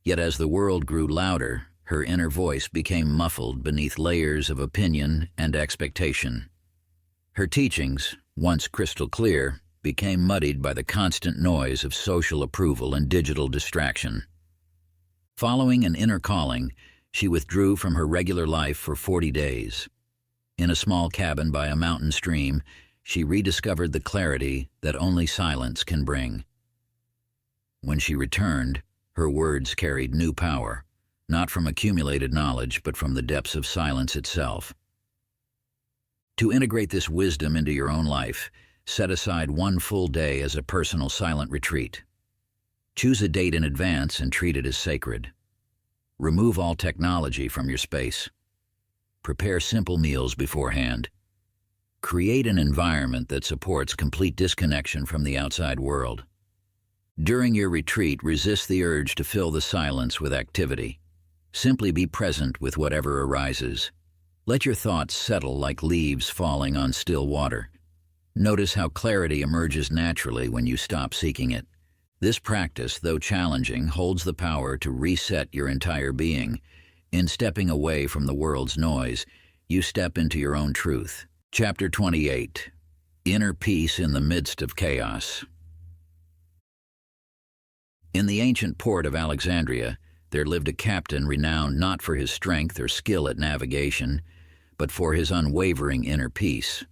Yet as the world grew louder, her inner voice became muffled beneath layers of opinion and expectation. Her teachings, once crystal clear, became muddied by the constant noise of social approval and digital distraction. Following an inner calling, she withdrew from her regular life for 40 days. In a small cabin by a mountain stream, she rediscovered the clarity that only silence can bring. When she returned, her words carried new power, not from accumulated knowledge, but from the depths of silence itself. To integrate this wisdom into your own life, set aside one full day as a personal silent retreat. Choose a date in advance and treat it as sacred. Remove all technology from your space. Prepare simple meals beforehand. Create an environment that supports complete disconnection from the outside world. During your retreat, resist the urge to fill the silence with activity. Simply be present with whatever arises. Let your thoughts settle like leaves falling on still water. Notice how clarity emerges naturally when you stop seeking it. This practice, though challenging, holds the power to reset your entire being. In stepping away from the world's noise, you step into your own truth. Chapter 28. Inner Peace in the Midst of Chaos. In the ancient port of Alexandria, there lived a captain renowned not for his strength or skill at navigation, but for his unwavering inner peace.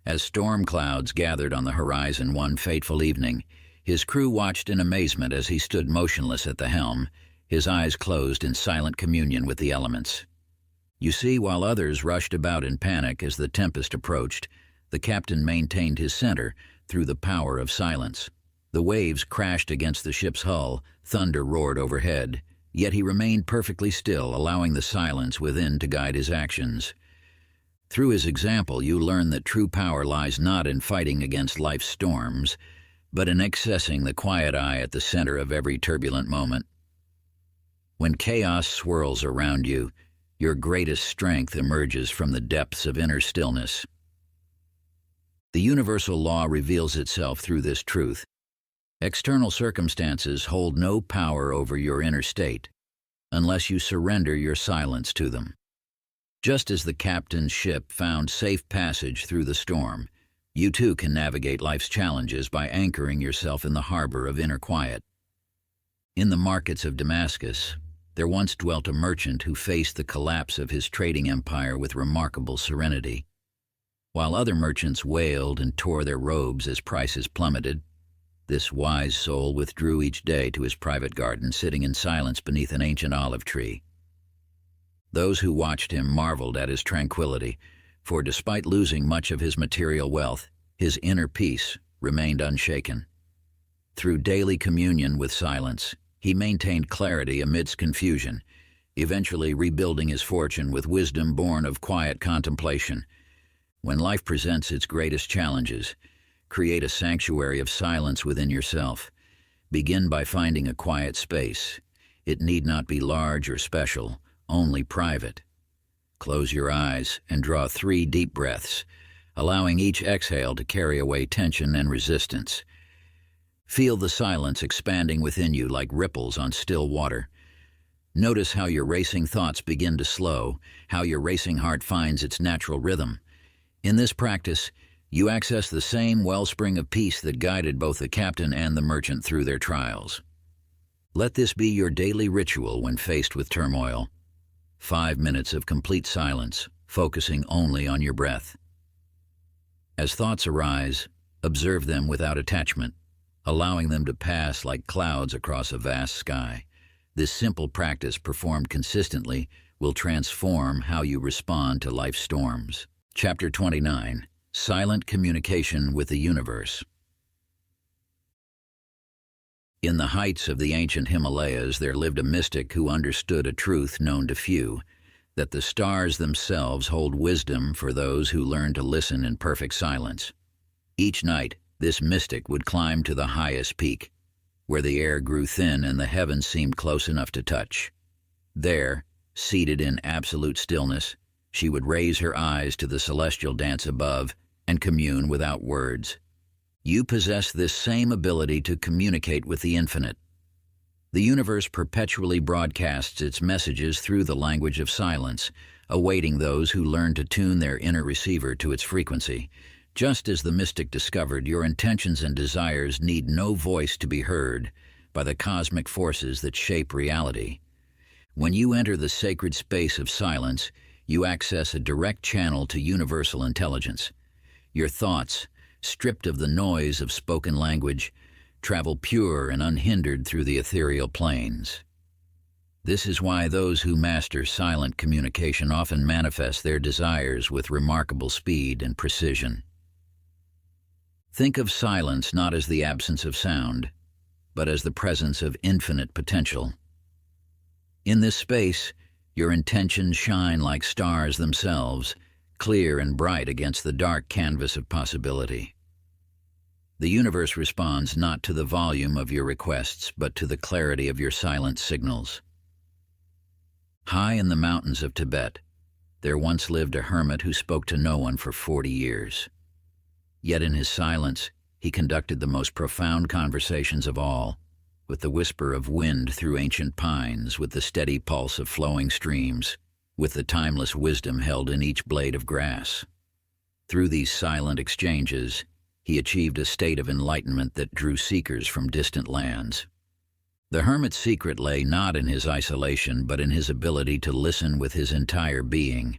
As storm clouds gathered on the horizon one fateful evening, his crew watched in amazement as he stood motionless at the helm, his eyes closed in silent communion with the elements. You see, while others rushed about in panic as the tempest approached, the captain maintained his center through the power of silence. The waves crashed against the ship's hull, thunder roared overhead, yet he remained perfectly still, allowing the silence within to guide his actions. Through his example, you learn that true power lies not in fighting against life's storms, but in accessing the quiet eye at the center of every turbulent moment. When chaos swirls around you, your greatest strength emerges from the depths of inner stillness. The universal law reveals itself through this truth. External circumstances hold no power over your inner state, unless you surrender your silence to them. Just as the captain's ship found safe passage through the storm, you too can navigate life's challenges by anchoring yourself in the harbor of inner quiet. In the markets of Damascus, there once dwelt a merchant who faced the collapse of his trading empire with remarkable serenity. While other merchants wailed and tore their robes as prices plummeted, this wise soul withdrew each day to his private garden, sitting in silence beneath an ancient olive tree. Those who watched him marveled at his tranquility, for despite losing much of his material wealth, his inner peace remained unshaken. Through daily communion with silence, he maintained clarity amidst confusion, eventually rebuilding his fortune with wisdom born of quiet contemplation. When life presents its greatest challenges, create a sanctuary of silence within yourself. Begin by finding a quiet space. It need not be large or special, only private. Close your eyes and draw 3 deep breaths, allowing each exhale to carry away tension and resistance. Feel the silence expanding within you like ripples on still water. Notice how your racing thoughts begin to slow, how your racing heart finds its natural rhythm. In this practice, you access the same wellspring of peace that guided both the captain and the merchant through their trials. Let this be your daily ritual when faced with turmoil. 5 minutes of complete silence, focusing only on your breath. As thoughts arise, observe them without attachment, allowing them to pass like clouds across a vast sky. This simple practice, performed consistently, will transform how you respond to life's storms. Chapter 29. Silent Communication with the Universe. In the heights of the ancient Himalayas, there lived a mystic who understood a truth known to few, that the stars themselves hold wisdom for those who learn to listen in perfect silence. Each night, this mystic would climb to the highest peak, where the air grew thin and the heavens seemed close enough to touch. There, seated in absolute stillness, she would raise her eyes to the celestial dance above and commune without words. You possess this same ability to communicate with the infinite. The universe perpetually broadcasts its messages through the language of silence, awaiting those who learn to tune their inner receiver to its frequency. Just as the mystic discovered, your intentions and desires need no voice to be heard by the cosmic forces that shape reality. When you enter the sacred space of silence, you access a direct channel to universal intelligence. Your thoughts, stripped of the noise of spoken language, travel pure and unhindered through the ethereal planes. This is why those who master silent communication often manifest their desires with remarkable speed and precision. Think of silence not as the absence of sound, but as the presence of infinite potential. In this space, your intentions shine like stars themselves, clear and bright against the dark canvas of possibility. The universe responds not to the volume of your requests, but to the clarity of your silent signals. High in the mountains of Tibet, there once lived a hermit who spoke to no one for 40 years. Yet in his silence, he conducted the most profound conversations of all, with the whisper of wind through ancient pines, with the steady pulse of flowing streams, with the timeless wisdom held in each blade of grass. Through these silent exchanges, he achieved a state of enlightenment that drew seekers from distant lands. The hermit's secret lay not in his isolation, but in his ability to listen with his entire being.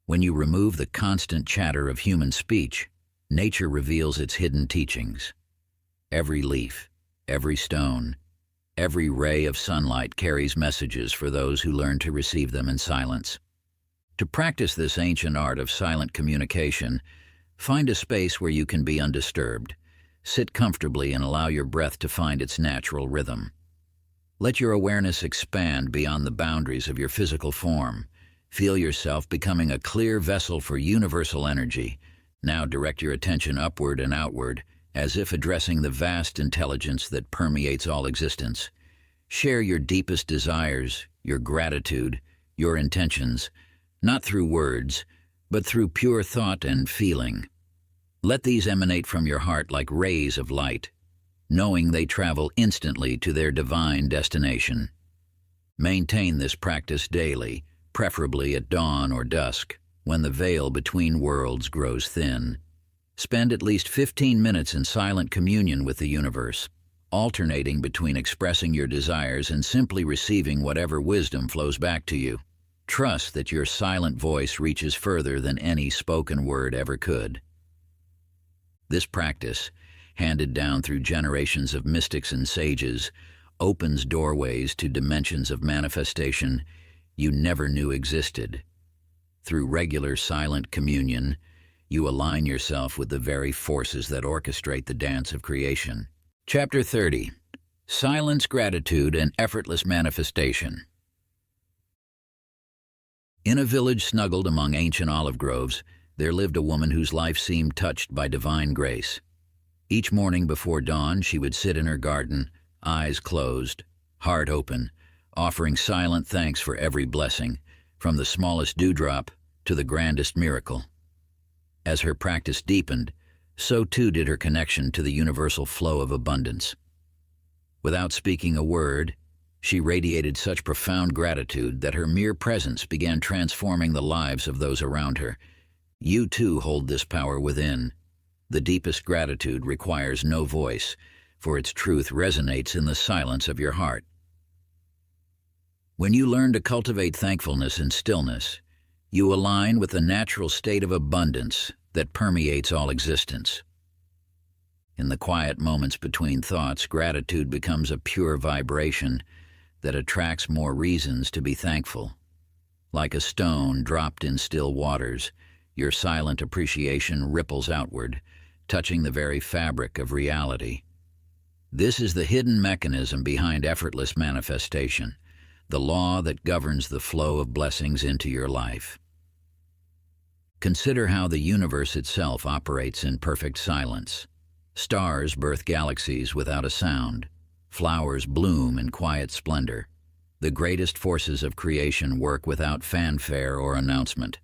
When you remove the constant chatter of human speech, nature reveals its hidden teachings. Every leaf, every stone, every ray of sunlight carries messages for those who learn to receive them in silence. To practice this ancient art of silent communication, find a space where you can be undisturbed. Sit comfortably and allow your breath to find its natural rhythm. Let your awareness expand beyond the boundaries of your physical form. Feel yourself becoming a clear vessel for universal energy. Now direct your attention upward and outward, as if addressing the vast intelligence that permeates all existence. Share your deepest desires, your gratitude, your intentions, not through words, but through pure thought and feeling. Let these emanate from your heart like rays of light, knowing they travel instantly to their divine destination. Maintain this practice daily, preferably at dawn or dusk, when the veil between worlds grows thin. Spend at least 15 minutes in silent communion with the universe, alternating between expressing your desires and simply receiving whatever wisdom flows back to you. Trust that your silent voice reaches further than any spoken word ever could. This practice, handed down through generations of mystics and sages, opens doorways to dimensions of manifestation you never knew existed. Through regular silent communion, you align yourself with the very forces that orchestrate the dance of creation. Chapter 30. Silence, Gratitude, and Effortless Manifestation. In a village snuggled among ancient olive groves, there lived a woman whose life seemed touched by divine grace. Each morning before dawn, she would sit in her garden, eyes closed, heart open, offering silent thanks for every blessing, from the smallest dewdrop to the grandest miracle. As her practice deepened, so too did her connection to the universal flow of abundance. Without speaking a word, she radiated such profound gratitude that her mere presence began transforming the lives of those around her. You too hold this power within. The deepest gratitude requires no voice, for its truth resonates in the silence of your heart. When you learn to cultivate thankfulness and stillness, you align with the natural state of abundance that permeates all existence. In the quiet moments between thoughts, gratitude becomes a pure vibration that attracts more reasons to be thankful. Like a stone dropped in still waters, your silent appreciation ripples outward, touching the very fabric of reality. This is the hidden mechanism behind effortless manifestation, the law that governs the flow of blessings into your life. Consider how the universe itself operates in perfect silence. Stars birth galaxies without a sound. Flowers bloom in quiet splendor. The greatest forces of creation work without fanfare or announcement.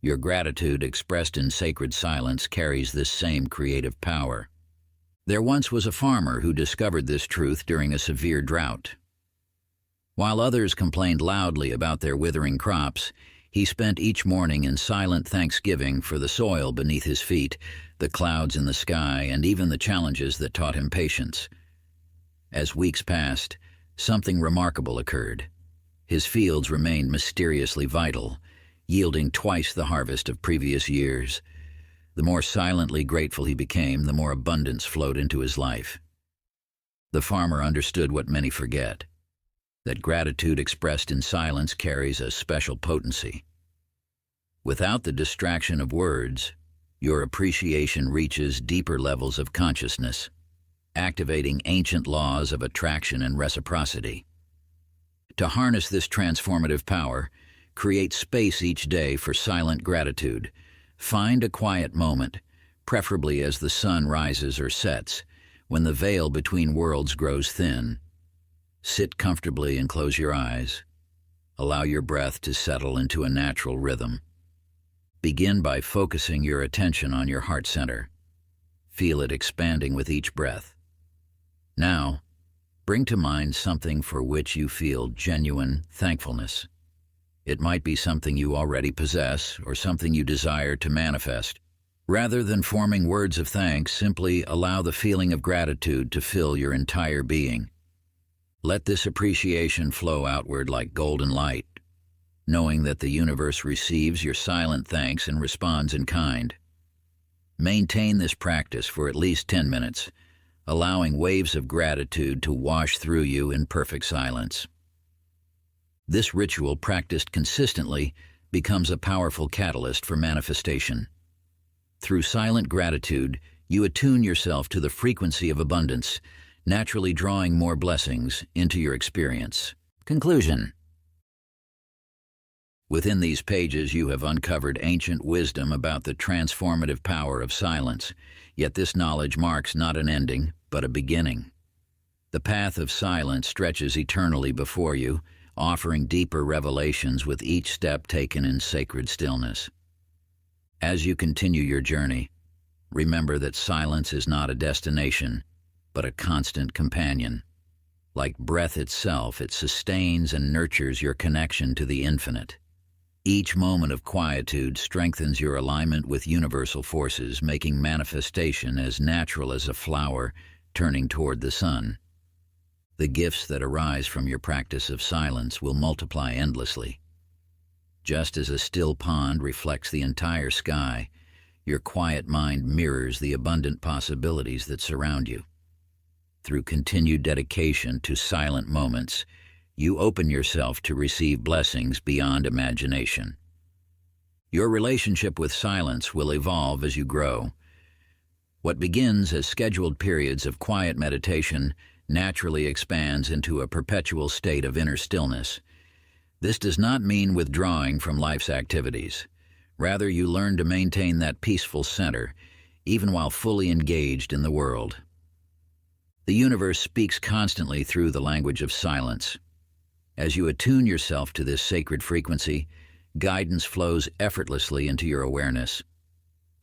Your gratitude expressed in sacred silence carries this same creative power. There once was a farmer who discovered this truth during a severe drought. While others complained loudly about their withering crops, he spent each morning in silent thanksgiving for the soil beneath his feet, the clouds in the sky, and even the challenges that taught him patience. As weeks passed, something remarkable occurred. His fields remained mysteriously vital, yielding twice the harvest of previous years. The more silently grateful he became, the more abundance flowed into his life. The farmer understood what many forget, that gratitude expressed in silence carries a special potency. Without the distraction of words, your appreciation reaches deeper levels of consciousness, activating ancient laws of attraction and reciprocity. To harness this transformative power, create space each day for silent gratitude. Find a quiet moment, preferably as the sun rises or sets, when the veil between worlds grows thin. Sit comfortably and close your eyes. Allow your breath to settle into a natural rhythm. Begin by focusing your attention on your heart center. Feel it expanding with each breath. Now, bring to mind something for which you feel genuine thankfulness. It might be something you already possess or something you desire to manifest. Rather than forming words of thanks, simply allow the feeling of gratitude to fill your entire being. Let this appreciation flow outward like golden light, knowing that the universe receives your silent thanks and responds in kind. Maintain this practice for at least 10 minutes, allowing waves of gratitude to wash through you in perfect silence. This ritual, practiced consistently, becomes a powerful catalyst for manifestation. Through silent gratitude, you attune yourself to the frequency of abundance, naturally drawing more blessings into your experience. Conclusion. Within these pages, you have uncovered ancient wisdom about the transformative power of silence, yet this knowledge marks not an ending, but a beginning. The path of silence stretches eternally before you, offering deeper revelations with each step taken in sacred stillness. As you continue your journey, remember that silence is not a destination, but a constant companion. Like breath itself, it sustains and nurtures your connection to the infinite. Each moment of quietude strengthens your alignment with universal forces, making manifestation as natural as a flower turning toward the sun. The gifts that arise from your practice of silence will multiply endlessly. Just as a still pond reflects the entire sky, your quiet mind mirrors the abundant possibilities that surround you. Through continued dedication to silent moments, you open yourself to receive blessings beyond imagination. Your relationship with silence will evolve as you grow. What begins as scheduled periods of quiet meditation naturally expands into a perpetual state of inner stillness. This does not mean withdrawing from life's activities. Rather, you learn to maintain that peaceful center, even while fully engaged in the world. The universe speaks constantly through the language of silence. As you attune yourself to this sacred frequency, guidance flows effortlessly into your awareness.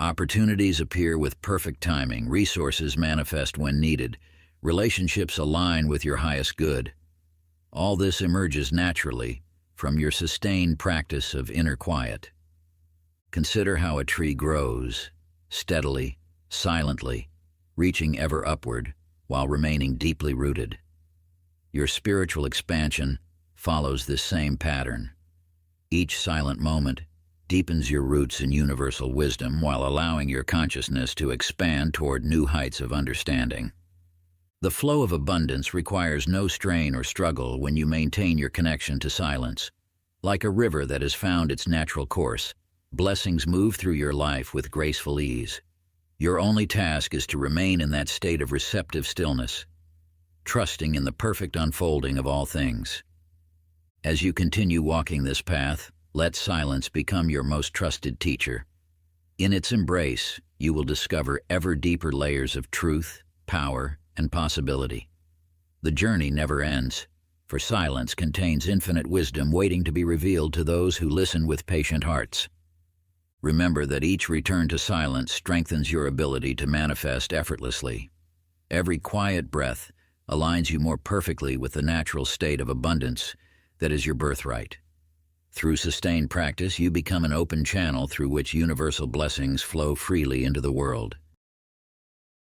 Opportunities appear with perfect timing, resources manifest when needed, relationships align with your highest good. All this emerges naturally from your sustained practice of inner quiet. Consider how a tree grows, steadily, silently, reaching ever upward while remaining deeply rooted. Your spiritual expansion follows this same pattern. Each silent moment deepens your roots in universal wisdom while allowing your consciousness to expand toward new heights of understanding. The flow of abundance requires no strain or struggle when you maintain your connection to silence. Like a river that has found its natural course, blessings move through your life with graceful ease. Your only task is to remain in that state of receptive stillness, trusting in the perfect unfolding of all things. As you continue walking this path, let silence become your most trusted teacher. In its embrace, you will discover ever deeper layers of truth, power, and possibility. The journey never ends, for silence contains infinite wisdom waiting to be revealed to those who listen with patient hearts. Remember that each return to silence strengthens your ability to manifest effortlessly. Every quiet breath aligns you more perfectly with the natural state of abundance that is your birthright. Through sustained practice, you become an open channel through which universal blessings flow freely into the world.